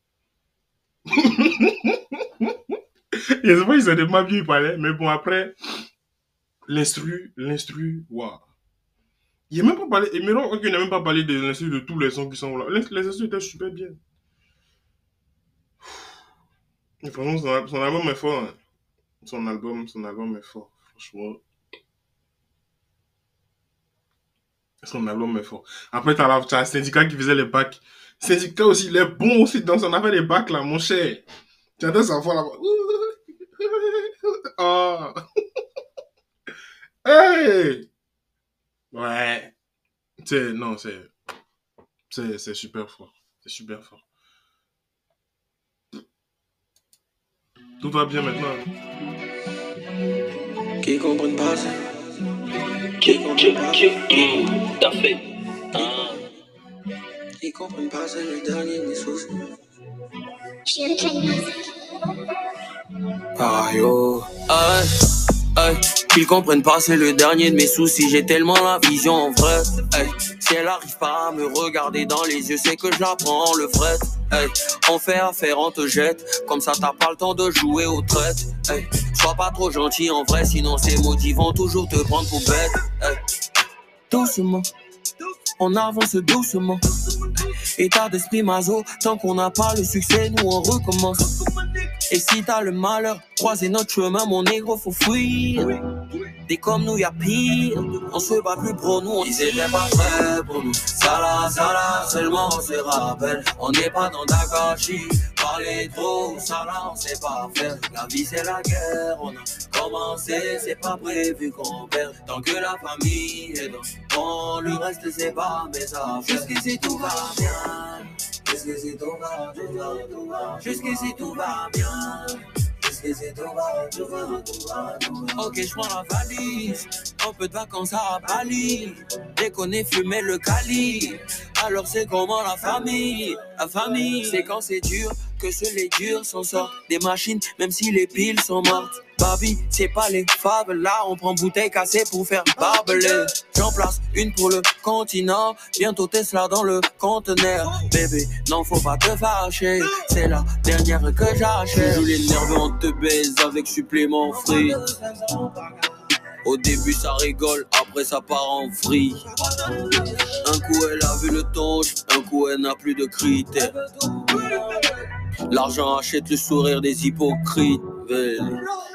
Je sais pas si c'est des mabus, il parlait, mais bon, après, l'instru, waouh. Il n'a même pas parlé, et Miron, il n'a même pas parlé des instrus de tous les sons qui sont là. Les instrus étaient super bien. Et franchement, son album est fort, hein. Son album est fort, franchement. Son album est fort. Après, t'as Syndicat qui faisait les bacs. Syndicat aussi, il est bon aussi dans son affaire des bacs, là, mon cher. Tu entends sa voix là-bas. Oh. Hey! Ouais. Non, c'est super fort. C'est super fort. Tout va bien maintenant. Qui comprennent pas ça? Qui comprennent pas ça? T'as fait. Qui comprennent pas ça, le dernier des soucis. Ah yo. Qu'ils comprennent pas, c'est le dernier de mes soucis. J'ai tellement la vision en vrai. Hey. Si elle arrive pas à me regarder dans les yeux, c'est que je la prends le fret. Hey. On fait affaire, on te jette. Comme ça t'as pas le temps de jouer aux traites. Hey. Sois pas trop gentil en vrai, sinon ces maudits vont toujours te prendre pour bête. Hey. Doucement, on avance doucement. État d'esprit maso, tant qu'on n'a pas le succès, nous on recommence. Et si t'as le malheur, croiser notre chemin, mon négro, faut fuir. Des comme nous, y'a pire. On se bat plus pour nous, ils étaient pas prêts pour nous. Ça là, seulement on se rappelle. On n'est pas dans Dagashi. Parler trop, ça là, on sait pas faire. La vie c'est la guerre, on a commencé, c'est pas prévu qu'on perd. Tant que la famille est dans bon, le reste c'est pas mes affaires. Jusqu'ici tout va bien. Jusqu'ici tout va, jusqu'ici tout va bien. Jusqu'ici tout va. Ok, je prends la valise. Un peu de vacances à Bali. Déconner, fumer le Cali. Alors c'est comment la famille? La famille, c'est quand c'est dur que seuls les durs s'en sortent. Des machines, même si les piles sont mortes. Babi, c'est pas les fables, là on prend bouteille cassée pour faire barbler. J'en place une pour le continent, bientôt Tesla dans le conteneur. Bébé, non faut pas te fâcher, c'est la dernière que j'achète. Je joue les nerveux, on te baise avec supplément free. Au début ça rigole, après ça part en vrille. Un coup elle a vu le tonge, un coup elle n'a plus de critères. L'argent achète le sourire des hypocrites.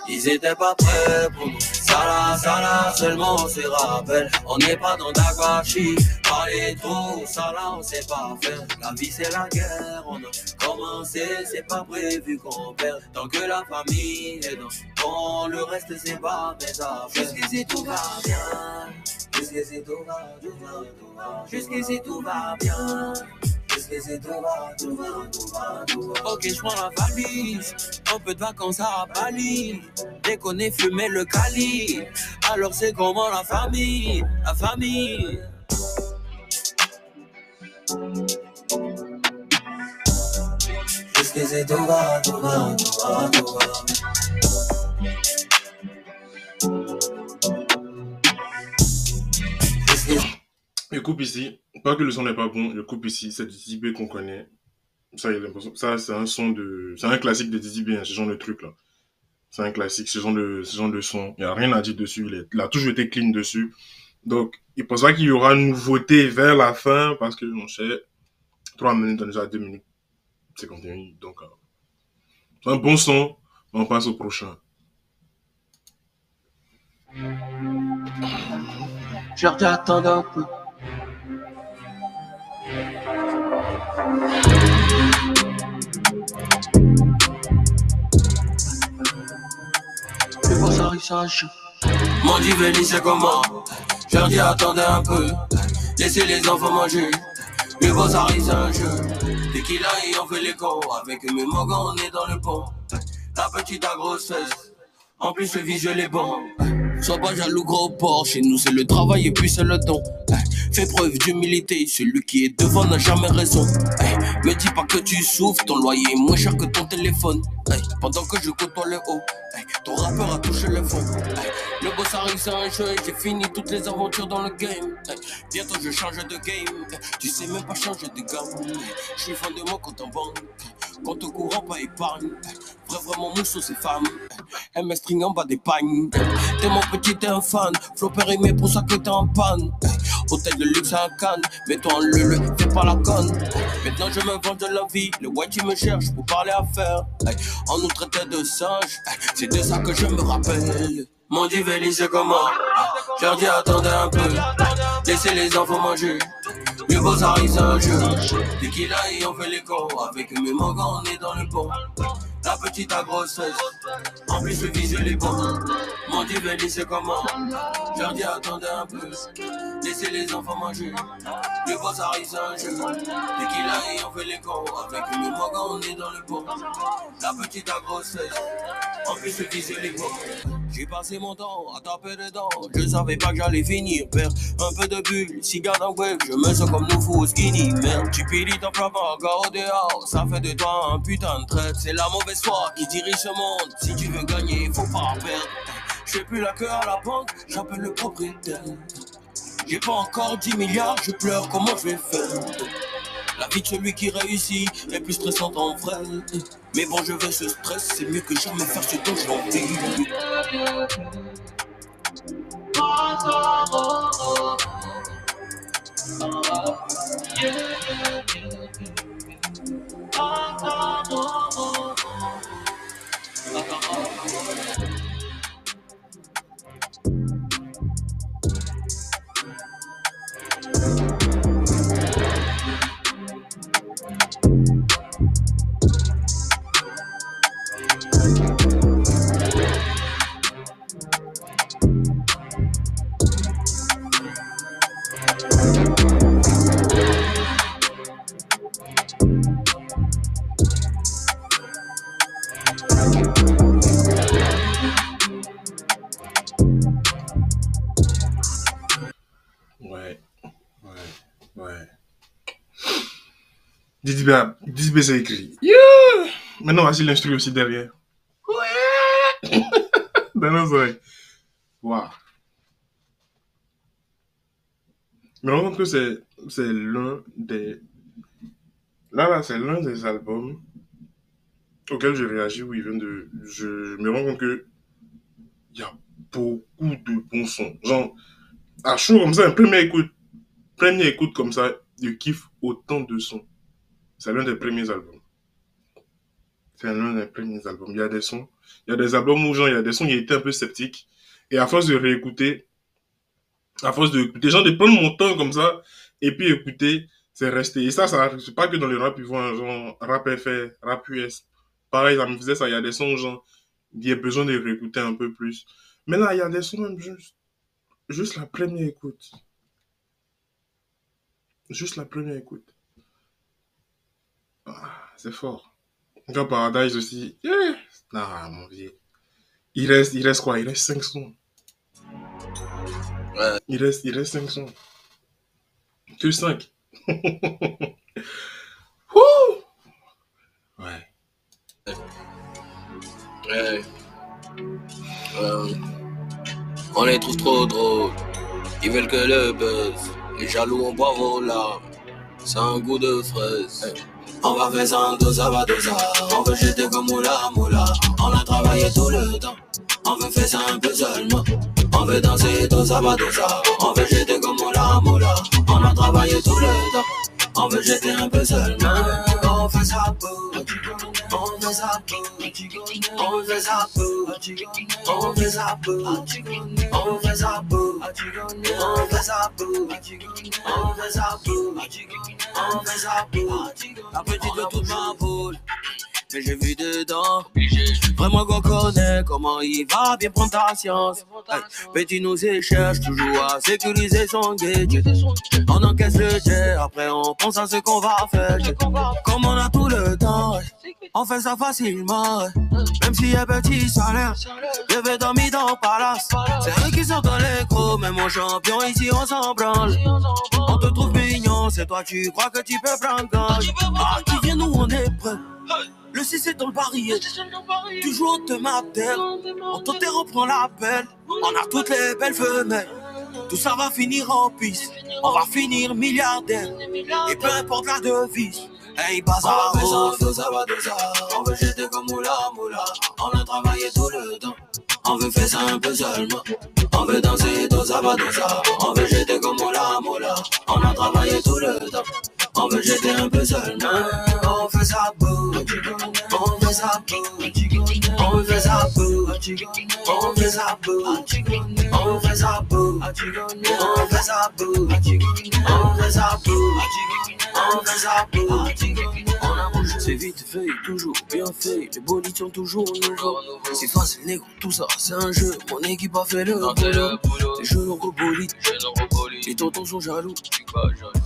Ils étaient pas prêts pour nous. Ça là, seulement on se rappelle. On n'est pas dans Dagashi. Parler trop, ça là on sait pas faire. La vie c'est la guerre, on a commencé, c'est pas prévu qu'on perd. Tant que la famille est dans bon, le reste c'est pas mes affaires. Jusqu'ici tout va bien. Jusqu'ici tout va bien. Jusqu'ici tout va, tout va, tout va, tout va. Ok, je prends la valise, un peu de vacances à Bali. Déconner, fumer le Cali. Alors c'est comment la famille, la famille. Jusqu'ici tout va, tout va, tout va, tout va. Je coupe ici. Pas que le son n'est pas bon, je coupe ici. C'est du Dizzy B qu'on connaît. Ça, il a l'impression. Ça, c'est un son de. C'est un classique de Dizzy B, hein, ce genre de truc là. C'est un classique, ce genre de son. Il n'y a rien à dire dessus. Il a toujours été clean dessus. Donc, il pense pas qu'il y aura une nouveauté vers la fin parce que, mon cher, 3 minutes, on est déjà à 2 minutes 51. Donc, c'est un bon son. On passe au prochain. Je redis attendre un peu. Le boss arrive sur un show. Mon dit Véli c'est comment? Je leur dis attendez un peu. Laissez les enfants manger. Le boss arrive c'est un jeu. Dès qu'il a et on fait les cons. Avec mes mogons on est dans le pont. La petite à grosse fesse. En plus le visuel est bon. Sois pas jaloux gros porc. Chez nous c'est le travail et puis c'est le don. Fais preuve d'humilité. Celui qui est devant n'a jamais raison. Me dis pas que tu souffres. Ton loyer est moins cher que ton téléphone. Pendant que je côtoie le haut. Ton rappeur a touché le fond. Le boss arrive c'est un jeu. J'ai fini toutes les aventures dans le game. Bientôt je change de game. Tu sais même pas changer de gamme. Je suis fan de moi quand en banque. Compte au courant pas épargne. Vraiment mousseau c'est femme. MS string en bas des pagnes. T'es mon petit t'es un fan. Flow périmé pour ça que t'es en panne. Hôtel de luxe à Cannes. Mets-toi en le fais pas la conne. Maintenant je me vends de la vie. Le white il me cherche pour parler affaires. On nous traitait de singes. C'est de ça que je me rappelle. Mon dit Véli c'est comment? Je leur dis attendez un peu. Laissez les enfants manger. Le boss arrive c'est un jeu. Dès qu'il a et on fait les cons. Avec mes mogons on est dans le pont. La petite à grosse fesse. En plus le visuel est bon. Mon dit Véli c'est comment? Je leur dis attendez un peu. Laissez les enfants manger. Le boss arrive c'est un jeu. Dès qu'il a et on fait les cons. Avec mes mogons on est dans le pont. La petite à grosse fesse. En plus le visuel est bon. J'ai passé mon temps à taper dedans. Je savais pas que j'allais finir. Faire un peu de bulle, cigare dans web. Je me sens comme nous fous skinny. Merde, tu pilis ton plat encore au dehors. Ça fait de toi un putain de traite. C'est la mauvaise foi qui dirige ce monde. Si tu veux gagner, faut pas en perdre. Je fais plus la queue à la banque, j'appelle le propriétaire. J'ai pas encore 10 milliards, je pleure, comment je vais faire? La vie de celui qui réussit est plus stressante en vrai. Mais bon, je veux ce stress, c'est mieux que jamais faire ce dont j'ai envie. Dizzy B c'est écrit. Yeah! Maintenant voici l'instru aussi derrière. Ouais! Dans nos oreilles. Waouh! Mais on compte que c'est l'un des... Là, c'est l'un des albums auxquels je réagis où je me rends compte que il y a beaucoup de bons sons. Genre, à chaud comme ça, première écoute comme ça, je kiffe autant de sons. C'est l'un des premiers albums. Il y a des sons, il y a des albums où genre, il y a des sons qui étaient un peu sceptiques. Et à force de réécouter, genre de prendre mon temps comme ça, et puis écouter, c'est resté. Et ça c'est pas que dans le rap, ils vont genre rap FR, rap US. Pareil, ça me faisait ça. Il y a des sons où genre, il y a besoin de réécouter un peu plus. Mais là, il y a des sons même juste la première écoute. Juste la première écoute. C'est fort. Gars Paradise aussi. Yeah. Non, mon vieux. Il reste quoi? Il reste 5 sons. Ouais. Il reste 5 sons. Que 5. Ouais. Ouais. On les trouve trop drôles. Ils veulent que le buzz. Les jaloux ont boire vos larmes. C'est un goût de fraise. On va faire ça en dosa va dosa. On veut jeter comme moula moula. On a travaillé tout le temps. On veut faire ça un peu seulement. On veut danser dosa va dosa. On veut jeter comme moula moula. On a travaillé tout le temps. On veut jeter un peu seulement. On fait ça beau. On fait ça beau. On fait ça beau. On fait ça beau. On fait ça beau. On fait ça beau. On fait ça beau. On fait ça beau. La petite de toute ma boule. Mais j'ai vu dedans. Vraiment qu'on connaît comment il va, bien prendre ta science. Hey, petit nous cherche toujours à sécuriser son gadget. On encaisse le jet, après on pense à ce qu'on va faire. Comme on a tout le temps, on fait ça facilement. Même s'il y a petit salaire, je vais dormir dans le palace. C'est eux qui sortent dans l'écro, mais mon champion ici on s'en branle. On te trouve mignon, c'est toi tu crois que tu peux prendre gage. Ah, qui vient nous on est prêt. Le 6 est dans le barillet, toujours on te m'appelle. On t'enterre, on prend l'appel. On a toutes les belles femelles. Tout ça va finir en piste. On va finir milliardaire. Et peu importe la devise. Hey, bazar, ça va dosa. On veut jeter comme moula moula. On a travaillé tout le temps. On veut faire ça un peu seulement. On veut danser dosa va dosa. On veut jeter comme moula moula. On a travaillé tout le temps. On veut jeter un peu seulement. On fait ça beau. On fait ça beau. On fait ça beau. On fait ça beau. On fait ça beau. On fait ça beau. On fait ça beau. On fait ça beau. C'est vite fait, toujours bien fait. Les bolides sont toujours nouveaux. C'est facile, négro, tout ça, c'est un jeu. Mon équipe a fait le boulot. Les jeunes bolides, les tontons sont jaloux.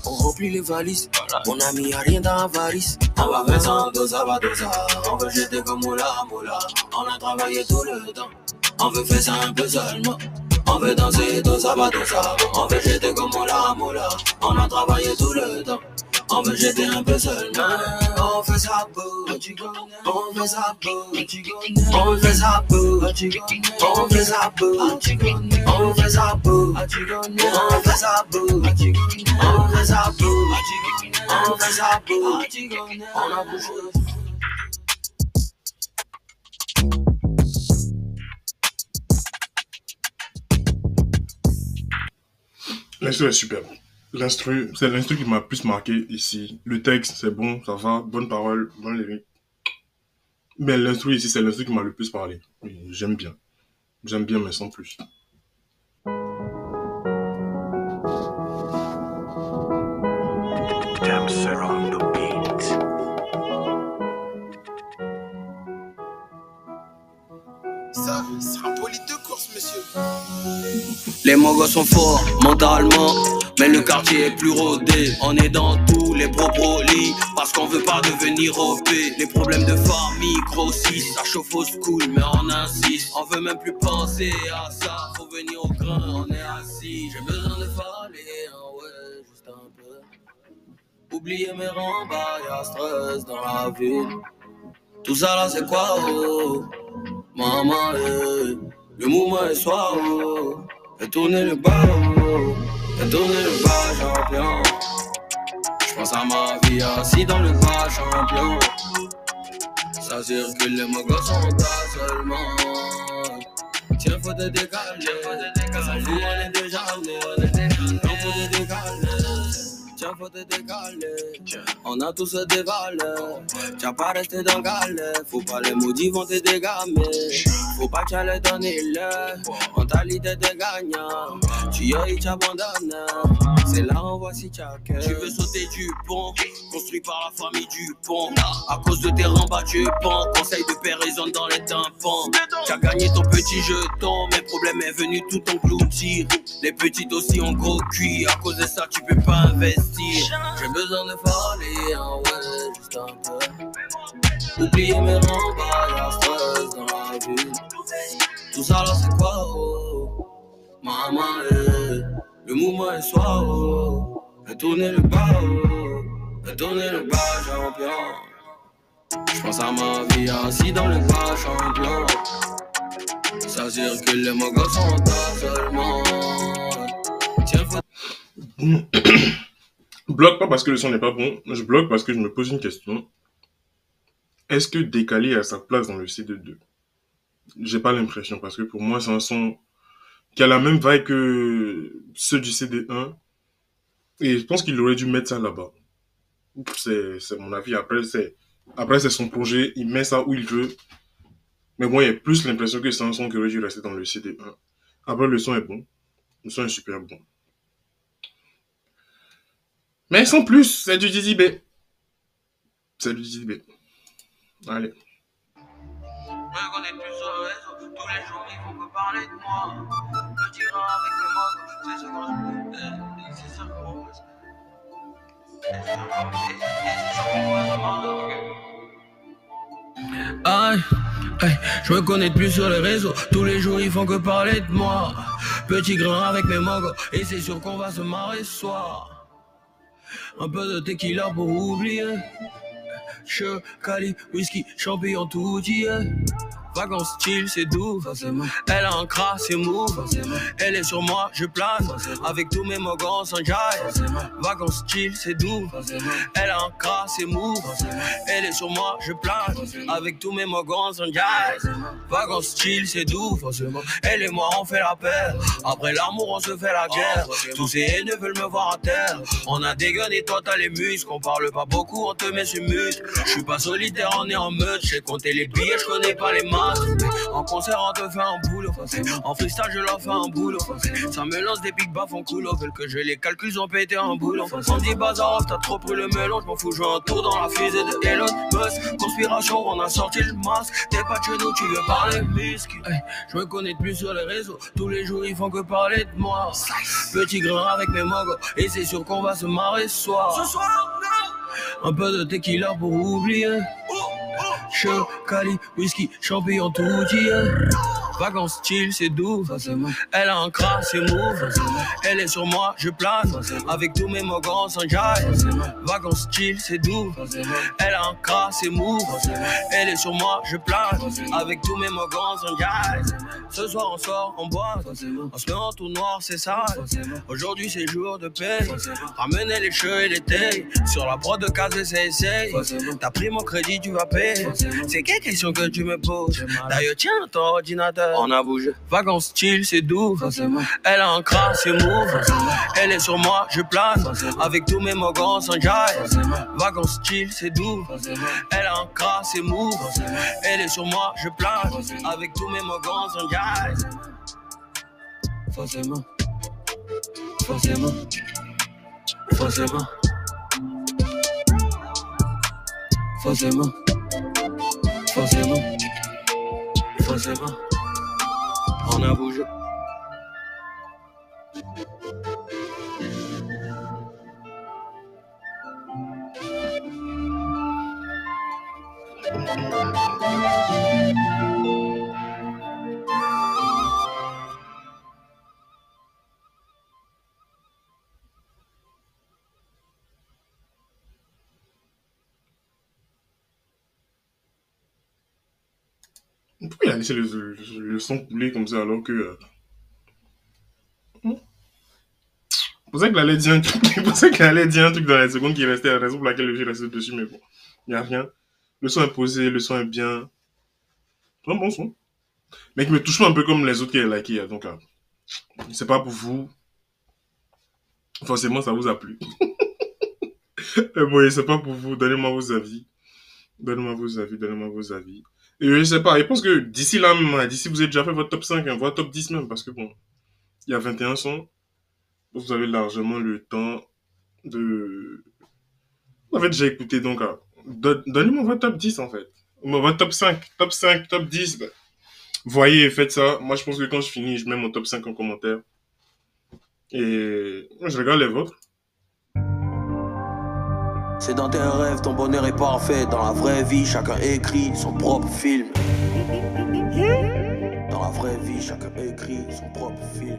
On remplit les valises. Mon ami a rien d'avarice. On va faire ça en dosa va dosa. On veut jeter comme moula moula. On a travaillé tout le temps. On veut faire ça un peu seulement. On veut danser dosa va dosa. On veut jeter comme moula moula. On a travaillé tout le temps. On veut jeter un peu seulement. On fait ça beau. On fait ça beau. On fait ça beau. On fait ça beau. On fait ça beau. On fait ça beau. On fait ça beau. On fait ça beau. On a bougé. L'instru est superbe. C'est l'instru qui m'a plus marqué ici. Le texte, c'est bon, ça va, bonne parole, bonne lyrique. Mais l'instru ici, c'est l'instru qui m'a le plus parlé. J'aime bien. J'aime bien, mais sans plus. Ça, c'est un bolide de course, monsieur. Les mogos sont forts mentalement, mais le quartier est plus rodé. On est dans tous les propolis, parce qu'on veut pas devenir OP. Les problèmes de famille grossissent, ça chauffe au school, mais on insiste. On veut même plus penser à ça, faut venir au grain, on est assis. J'ai besoin de parler, ouais, juste un peu. Oubliez mes rembarres, y'a stress dans la ville. Tout ça là c'est quoi, oh? Maman, le mouvement est soir, oh. Fais tourner le bas, oh. Fais tourner le bas, champion. J'pense à ma vie assis dans le bas, champion. Ça circule, les mogos sont là seulement. Tiens, faut te décaler. Quand ça fout, on est déjà allé. Non, faut te décaler. Tiens, faut te décaler. On a tous des valeurs. Tiens, pas rester dans galère. Faut pas les maudits vont te dégamer. Faut pas que tu les donnes leur mentalité de gagnant. Tu y as, ils t'abandonnent. C'est là on voit si tu as cœur. Tu veux sauter du pont, construit par la famille du pont. À cause de tes rembats tu pends. Conseil de père résonne dans les tympans. Tu as gagné ton petit jeton, mais problème est venu tout engloutir. Les petites aussi ont gros cuit. À cause de ça tu peux pas investir. style. J'ai besoin de parler, hein, ouais, juste un peu. Oublier mes rembarres, y'a stress dans la ville. Tout ça là c'est quoi, oh? Maman, le mouvement est soir, oh. Et tourner le bas, oh. Et tourner le bas, champion. J'pense à ma vie assis dans le bas, champion. Ça circule, les mots sont en tas seulement. Bloque pas parce que le son n'est pas bon, je bloque parce que je me pose une question. Est-ce que Décalé a sa place dans le CD2? J'ai pas l'impression, parce que pour moi c'est un son qui a la même vibe que ceux du CD1, et je pense qu'il aurait dû mettre ça là-bas. C'est mon avis. Après c'est son projet, il met ça où il veut, mais moi il y a plus l'impression que c'est un son qui aurait dû rester dans le CD1. Après le son est bon, le son est super bon, mais sans plus, c'est du Didi B. C'est du Didi B. Allez. Je connais plus sur le réseau, tous les jours ils font que parler de moi. Petit rat avec le mode, c'est ce qu'on se c'est ça qu'on Aïe, aïe, je me connais plus sur les réseaux, tous les jours ils font que parler de moi. Petit grain avec mes mogos, et c'est sûr qu'on va se marrer ce soir. Un peu de tequila pour oublier. Che, Cali, whisky, champignon, tout y est. Vacances chill, c'est doux, forcément. Elle a un crasse, c'est mou, forcément. Elle est sur moi, je plane, forcément. Avec tous mes mogons sans jaille, forcément. Vacances chill, c'est doux, forcément. Elle a un crasse, c'est mou, forcément. Elle est sur moi, je plane, forcément. Avec tous mes mogons sans jaille, vacances chill, c'est doux, forcément. Elle et moi, on fait la paire. Après l'amour, on se fait la guerre. Tous ces haineux veulent me voir à terre. On a des guns et toi, t'as les muscles. On parle pas beaucoup, on te met sur muscle. Je suis pas solitaire, on est en meute. J'ai compté les billets, je connais pas les masses. En concert, on te fait un boulot. En freestyle, je leur fais un boulot. Ça me lance des big baffes en coulo. Veulent que je les calcule, ils ont pété un boulot. On dit bazar, t'as trop pris le melon. J'm'en fous, je un tour dans la fusée de Elon Musk. Conspiration, on a sorti le masque. T'es pas de chez nous, tu veux parler muscle. Hey, je me connais plus sur les réseaux. Tous les jours, ils font que parler de moi. Petit grain avec mes mogos. Et c'est sûr qu'on va se marrer ce soir. Ce soir, un peu de tequila pour oublier. Che, Cali, whisky, champignon, tout y est. Vacances chill, c'est doux, forcément. Elle a un crasse, c'est mou, forcément. Elle est sur moi, je plane, forcément. Avec tous mes mogons sans jaille, forcément. Vacances chill, c'est doux, forcément. Elle a un crasse, c'est mou, forcément. Elle est sur moi, je plane, forcément. Avec tous mes mogons sans jaille. Ce soir on sort, on boit, forcément. On se met en tout noir, c'est ça. Aujourd'hui c'est jour de paix. Ramenez les cheveux et les tailles. Sur la prod de case, c'est essaye. T'as pris mon crédit, tu vas payer. C'est quelle question que tu me poses? D'ailleurs tiens ton ordinateur. On a bougé. Vacances chill, c'est doux, forcément. Elle a un crasse, c'est mou, forcément. Elle est sur moi, je plane, forcément. Avec tous mes mogons sans jaille, forcément. Vacances chill, c'est doux, forcément. Elle a un crasse, c'est mou, forcément. Elle est sur moi, je plane, forcément. Avec tous mes mogons sans jaille, forcément. Forcément. Forcément. Forcément. Forcément. Forcément. On a bougé. Pourquoi il a laissé le son couler comme ça alors que... Je pensais qu'il allait dire un truc, je pensais qu'il allait dire un truc dans les secondes qui restait, la raison pour laquelle je suis resté dessus, mais bon, il n'y a rien. Le son est posé, le son est bien. C'est un bon son. Mais qui me touche pas un peu comme les autres qui est liké, donc c'est pas pour vous. Forcément, ça vous a plu. Mais bon, c'est pas pour vous, donnez-moi vos avis. Donnez-moi vos avis, donnez-moi vos avis. Et je sais pas, je pense que d'ici là, d'ici vous avez déjà fait votre top 5, votre top 10 même, parce que bon, il y a 21 sons. Vous avez largement le temps de... Vous avez déjà écouté, donc donnez-moi votre top 10 en fait. Votre top 5, top 10. Voyez, faites ça. Moi, je pense que quand je finis, je mets mon top 5 en commentaire. Et je regarde les vôtres. C'est dans tes rêves, ton bonheur est parfait. Dans la vraie vie, chacun écrit son propre film. Dans la vraie vie, chacun écrit son propre film.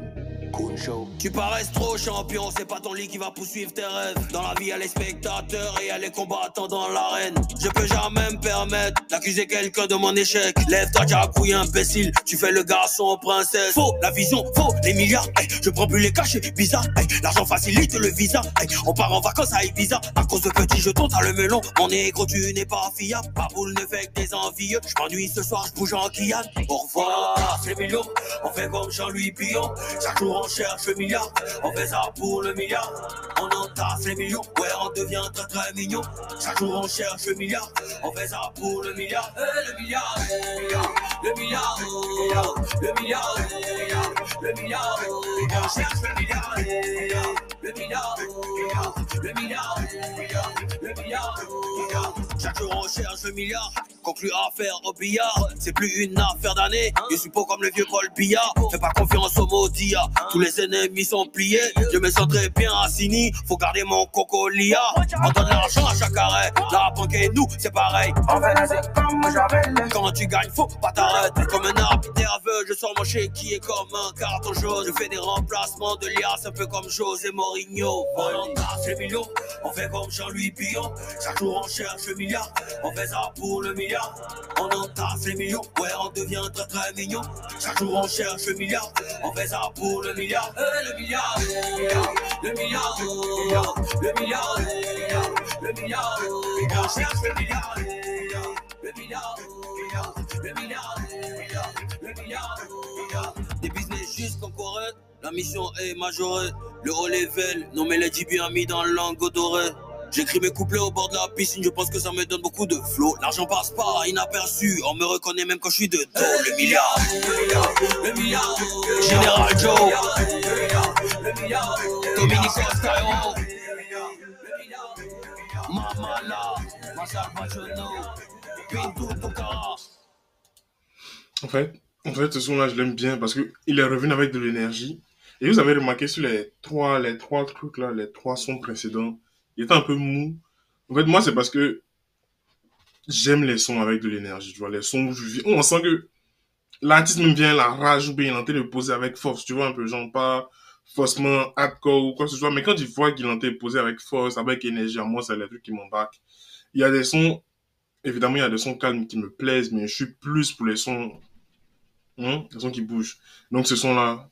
Cool show. Tu parais trop champion, c'est pas ton lit qui va poursuivre tes rêves. Dans la vie, y'a les spectateurs et y'a les combattants dans l'arène. Je peux jamais me permettre d'accuser quelqu'un de mon échec. Lève-toi, Jacouille, imbécile, tu fais le garçon princesse. Faux, la vision, faux, les milliards, hey, je prends plus les cachets, bizarre, hey, l'argent facilite le visa, hey, on part en vacances à Ibiza. À cause de petits jetons, t'as le melon, mon négro, tu n'es pas fiable. Ma boule ne fait que des envieux, je m'ennuie ce soir, je bouge en quillade. Au revoir, c'est millions, on fait comme Jean-Louis Pillon. Chaque jour on cherche le milliard, on fait ça pour le milliard. On entasse les millions, ouais on devient très très mignon. Chaque jour on cherche le milliard, on fait ça pour le milliard. Le milliard, le milliard, le milliard, le milliard, on cherche le milliard. Le milliard, le milliard, le milliard. Chaque jour on cherche le milliard. Conclu affaire au billard, c'est plus une affaire d'année. Je suis pas comme le vieux Paul Biya. Fais pas confiance au maudit. Tous les ennemis sont pliés. Je me sens très bien assigné. Faut garder mon cocolia. On donne l'argent à chaque arrêt. La banque et nous, c'est pareil. On fait la comme j'avais. Quand tu gagnes, faut pas t'arrêter. Comme un arbitre nerveux, je sors mon chéquier comme un carton jaune. Je fais des remplacements de liasses, un peu comme José Mourinho. On entasse les millions, on fait comme Jean-Louis Pillon. Chaque jour on cherche le milliard, on fait ça pour le milliard. On entasse les millions, ouais on devient très très mignon. Chaque jour on cherche le milliard, on fait ça pour le milliard. Le milliard, le milliard, le milliard, le milliard, on cherche le milliard. Le milliard, le milliard, le milliard. Des business juste comme correct, la mission est majorée. Le haut level, nommé les bien mis dans le langue doré. J'écris mes couplets au bord de la piscine, je pense que ça me donne beaucoup de flow. L'argent passe pas inaperçu, on me reconnaît même quand je suis de dos. Le milliard, le milliard, Général Joe, le milliard, Dominique Costa, Mamala, Marshall Bajono, Pinto Tokara. En fait, ce son-là, je l'aime bien parce qu'il est revenu avec de l'énergie. Et vous avez remarqué sur les trois trucs là, les trois sons précédents, il était un peu mou. En fait, moi, c'est parce que j'aime les sons avec de l'énergie, tu vois, les sons où on sent que l'artiste me vient la rage ou bien il est en train de poser avec force, tu vois, un peu, genre pas forcément hardcore ou quoi que ce soit, mais quand il voit qu'il est en train de poser avec force, avec énergie, à moi, c'est les trucs qui m'embarquent. Il y a des sons, évidemment, il y a des sons calmes qui me plaisent, mais je suis plus pour les sons qui bougent. Donc, ce son-là,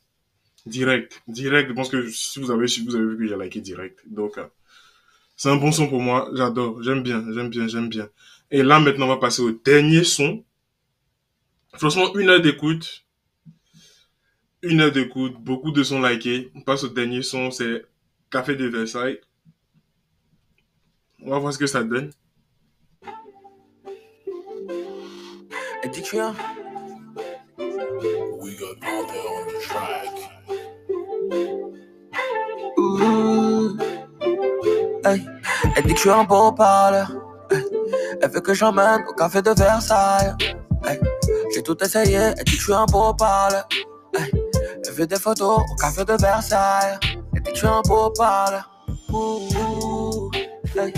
direct, je pense que si vous avez vu que j'ai liké direct, donc... c'est un bon son pour moi, j'adore, j'aime bien. Et là, maintenant, on va passer au dernier son. Franchement, 1 heure d'écoute, beaucoup de sons likés. On passe au dernier son, c'est Café de Versailles. On va voir ce que ça donne. Addiction. We got Mother on the track. Hey. Elle dit que je suis un beau parleur. Hey. Elle veut que j'emmène au café de Versailles. Hey. J'ai tout essayé, elle dit que je suis un beau parleur. Hey. Elle veut des photos au café de Versailles. Elle dit que je suis un beau parleur. Hey.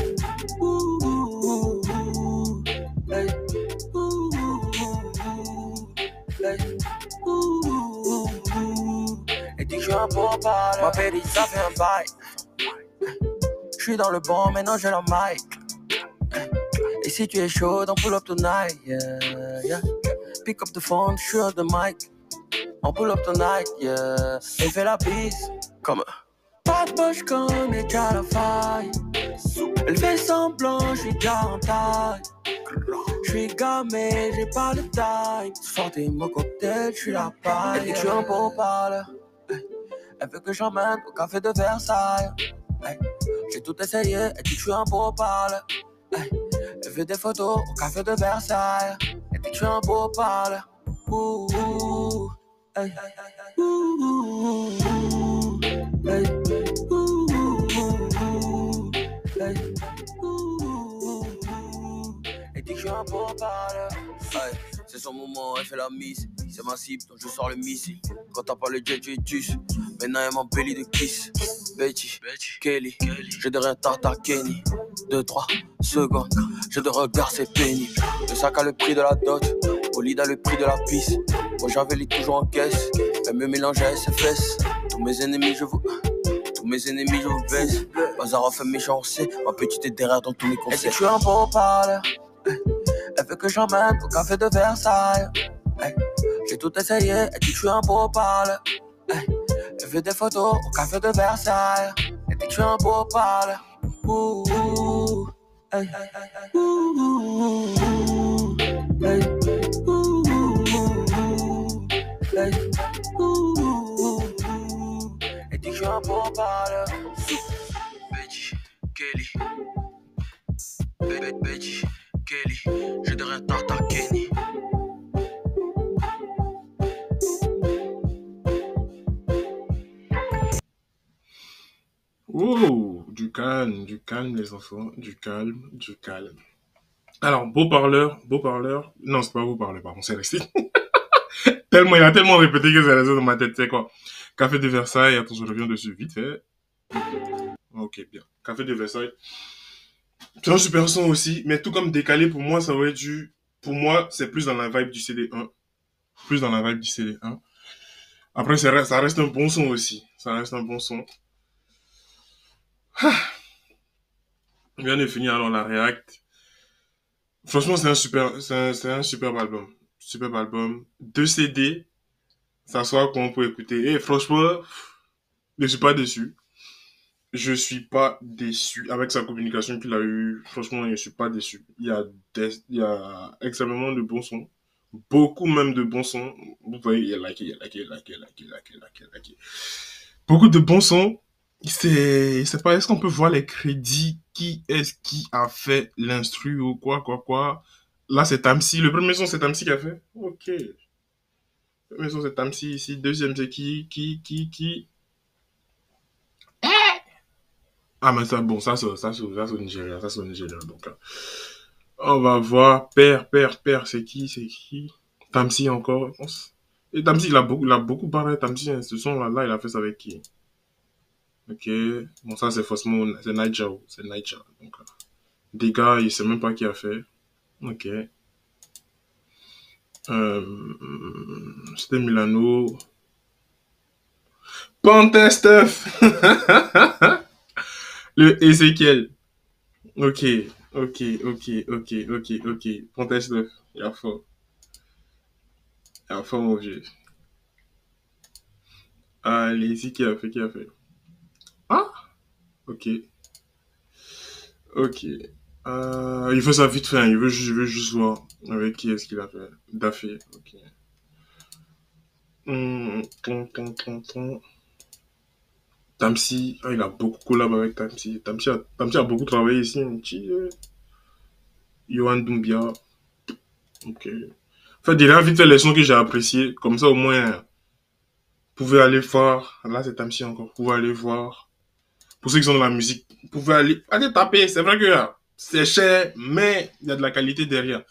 Hey. Hey. Elle dit que je suis un beau parleur. Ma pédie, ça fait un bail. Je suis dans le bon, maintenant j'ai la mic. Et si tu es chaud, on pull up tonight, yeah, yeah. Pick up the phone, je suis on the mic. On pull up tonight, yeah. Et fais la bise, comme pas de poche, connais déjà la faille. Elle fait semblant, je suis déjà en taille. Je suis gamé, j'ai pas le time. Sortez mon cocktail, je suis la paille. Elle dit que je suis un beau parleur. Elle veut que j'emmène au café de Versailles. Hey. J'ai tout essayé, elle dit que je suis un beau parleur. Hey. Elle veut des photos au café de Versailles. Elle dit que je suis un beau parleur. Hey. Hey. Hey. Elle dit que je suis un beau parleur. Hey. C'est son moment, elle fait la mise. C'est ma cible, donc je sors le missile. Quand t'as pas le jet, tu es tues. Maintenant elle m'embellit de kiss. Betty, Kelly, j'ai des reins tarta Kenny. 2, 3 secondes. J'ai de regard, c'est pénible. Le sac a le prix de la dot, bolide a le prix de la pisse. Moi j'avais toujours en caisse, elle me mélangeait ses fesses. Tous mes ennemis je vous baisse. Bazar en fait méchant, c'est ma petite est derrière dans tous mes concerts. Elle dit que je suis un beau parleur, elle veut que j'emmène au café de Versailles. J'ai tout essayé, elle dit que je suis un beau parleur. Elle veut des photos au café de Versailles. Elle dit que je suis un beau parleur. Elle dit que je suis un beau parleur. Betty, Kelly. Betty, Kelly. J'ai derrière Tata Kenny. Oh, du calme les enfants, du calme. Alors, beau parleur, non c'est pas beau parleur, pardon, c'est resté. Il a tellement répété que c'est resté dans ma tête, c'est quoi? Café de Versailles, attends, je reviens dessus vite fait. Ok, bien. Café de Versailles. C'est un super son aussi, mais tout comme décalé, pour moi, ça aurait dû... Pour moi, c'est plus dans la vibe du CD1. Après, ça reste un bon son aussi. On vient de finir alors la React. Franchement, c'est un superbe album. 2 CD, ça soit qu'on peut écouter. Et franchement, je suis pas déçu. Avec sa communication qu'il a eue. Franchement, je suis pas déçu. Il y a extrêmement de bons sons. Beaucoup même de bons sons. Vous voyez, il y a liké. Beaucoup de bons sons. C'est pas, est-ce qu'on peut voir les crédits? Qui est-ce qui a fait l'instru ou quoi? Là, c'est Tamsi. Le premier son, c'est Tamsi qui a fait. Ok. Le premier son, c'est Tamsi ici. Deuxième, c'est qui? Ah, mais ça, bon, ça, c'est au Nigeria. Donc, on va voir. Père, c'est qui? Tamsi encore, je pense. Et Tamsi, il a beaucoup parlé. Tamsi, ce son-là, il a fait ça avec qui? Ok. Bon, ça, c'est forcément, c'est Naija. Donc, des gars, il sait même pas qui a fait. Ok. C'était Milano. Pantestuff. Le Ezekiel. Ok. Pantestuff. Il a fort, mon vieux. Allez-y, qui a fait? Ah, ok. Il fait ça vite fait, hein. Je veux juste voir avec qui est-ce qu'il a fait. Daffy, ok. Tamsi, il a beaucoup collaboré avec Tamsi. Tamsi a beaucoup travaillé ici. Yohan Doumbia. Ok. En fait, déjà, vite fait les sons que j'ai appréciés. Comme ça, au moins, vous pouvez aller voir. Là, c'est Tamsi encore. Vous pouvez aller voir. Pour ceux qui sont dans la musique, vous pouvez aller taper. C'est vrai que c'est cher, mais il y a de la qualité derrière.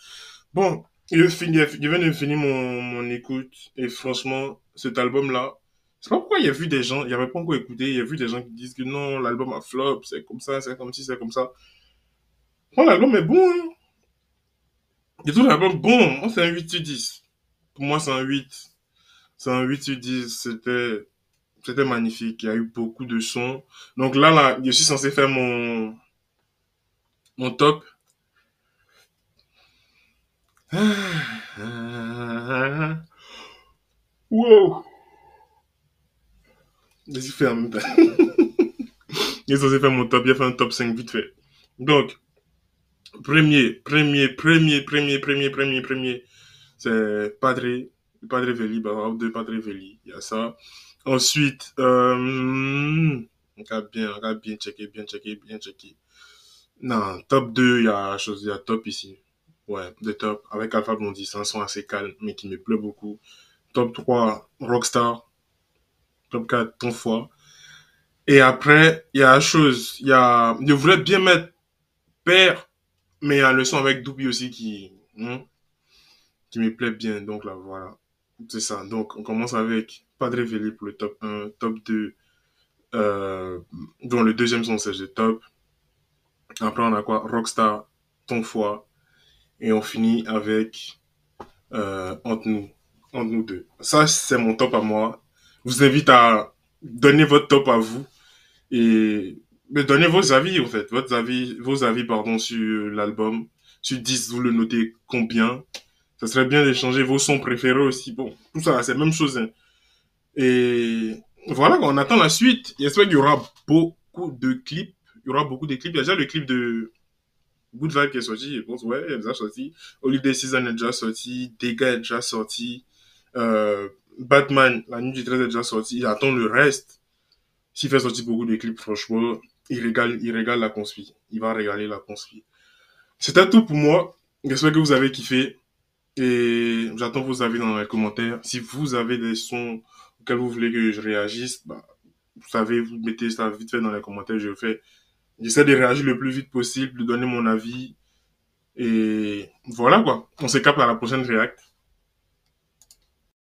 Bon, je viens de finir mon écoute. Et franchement, cet album-là, je sais pas pourquoi il y a vu des gens, il n'y avait pas encore écouté, il y a vu des gens qui disent que non, l'album a flop, c'est comme ça, c'est comme ci, c'est comme ça. Bon, l'album est bon, hein. Il trouve l'album bon. Moi, c'est un 8 sur 10. Pour moi, c'est un 8. C'est un 8 sur 10. C'était magnifique. Il y a eu beaucoup de sons. Donc là, je suis censé faire mon top. Wow. Vas-y, fais en même temps. Je suis censé faire mon top. Il a fait un top 5 vite fait. Donc, premier. C'est Padre Veli, de Padre Veli. Il y a ça. Ensuite, regarde bien checker. Non, top 2, il y a top ici. Ouais, de top. Avec Alpha Blondie, c'est un son assez calme, mais qui me plaît beaucoup. Top 3, Rockstar. Top 4, Ton Foi. Et après, il y a je voulais bien mettre Père, mais il y a le son avec Doubi aussi qui me plaît bien. Donc là, voilà. C'est ça. Donc, on commence avec Padre Veli pour le top 1, top 2, dont le deuxième son, c'est le top. Après, on a quoi? Rockstar, Ton Foi. Et on finit avec Entre nous. Entre nous deux. Ça, c'est mon top à moi. Je vous invite à donner votre top à vous. Et mais donnez vos avis, en fait. Vos avis, pardon, sur l'album. Sur 10, vous le notez combien? Ça serait bien d'échanger vos sons préférés aussi. Bon, tout ça, c'est la même chose. Hein. Et voilà, on attend la suite. J'espère qu'il y aura beaucoup de clips. Il y aura beaucoup de clips. Il y a déjà le clip de Good Vibe qui est sorti, je pense. Ouais, il est déjà sorti. Holiday Season est déjà sorti. Dega est déjà sorti. Batman, La Nuit du 13 est déjà sorti. J'attends le reste. S'il fait sortir beaucoup de clips, franchement, il régale la conspi. Il va régaler la conspi. C'était tout pour moi. J'espère que vous avez kiffé. Et j'attends vos avis dans les commentaires. Si vous avez des sons auxquels vous voulez que je réagisse, bah, vous savez, vous mettez ça vite fait dans les commentaires, je le fais. J'essaie de réagir le plus vite possible, de donner mon avis. Et voilà quoi. On se capte à la prochaine réact.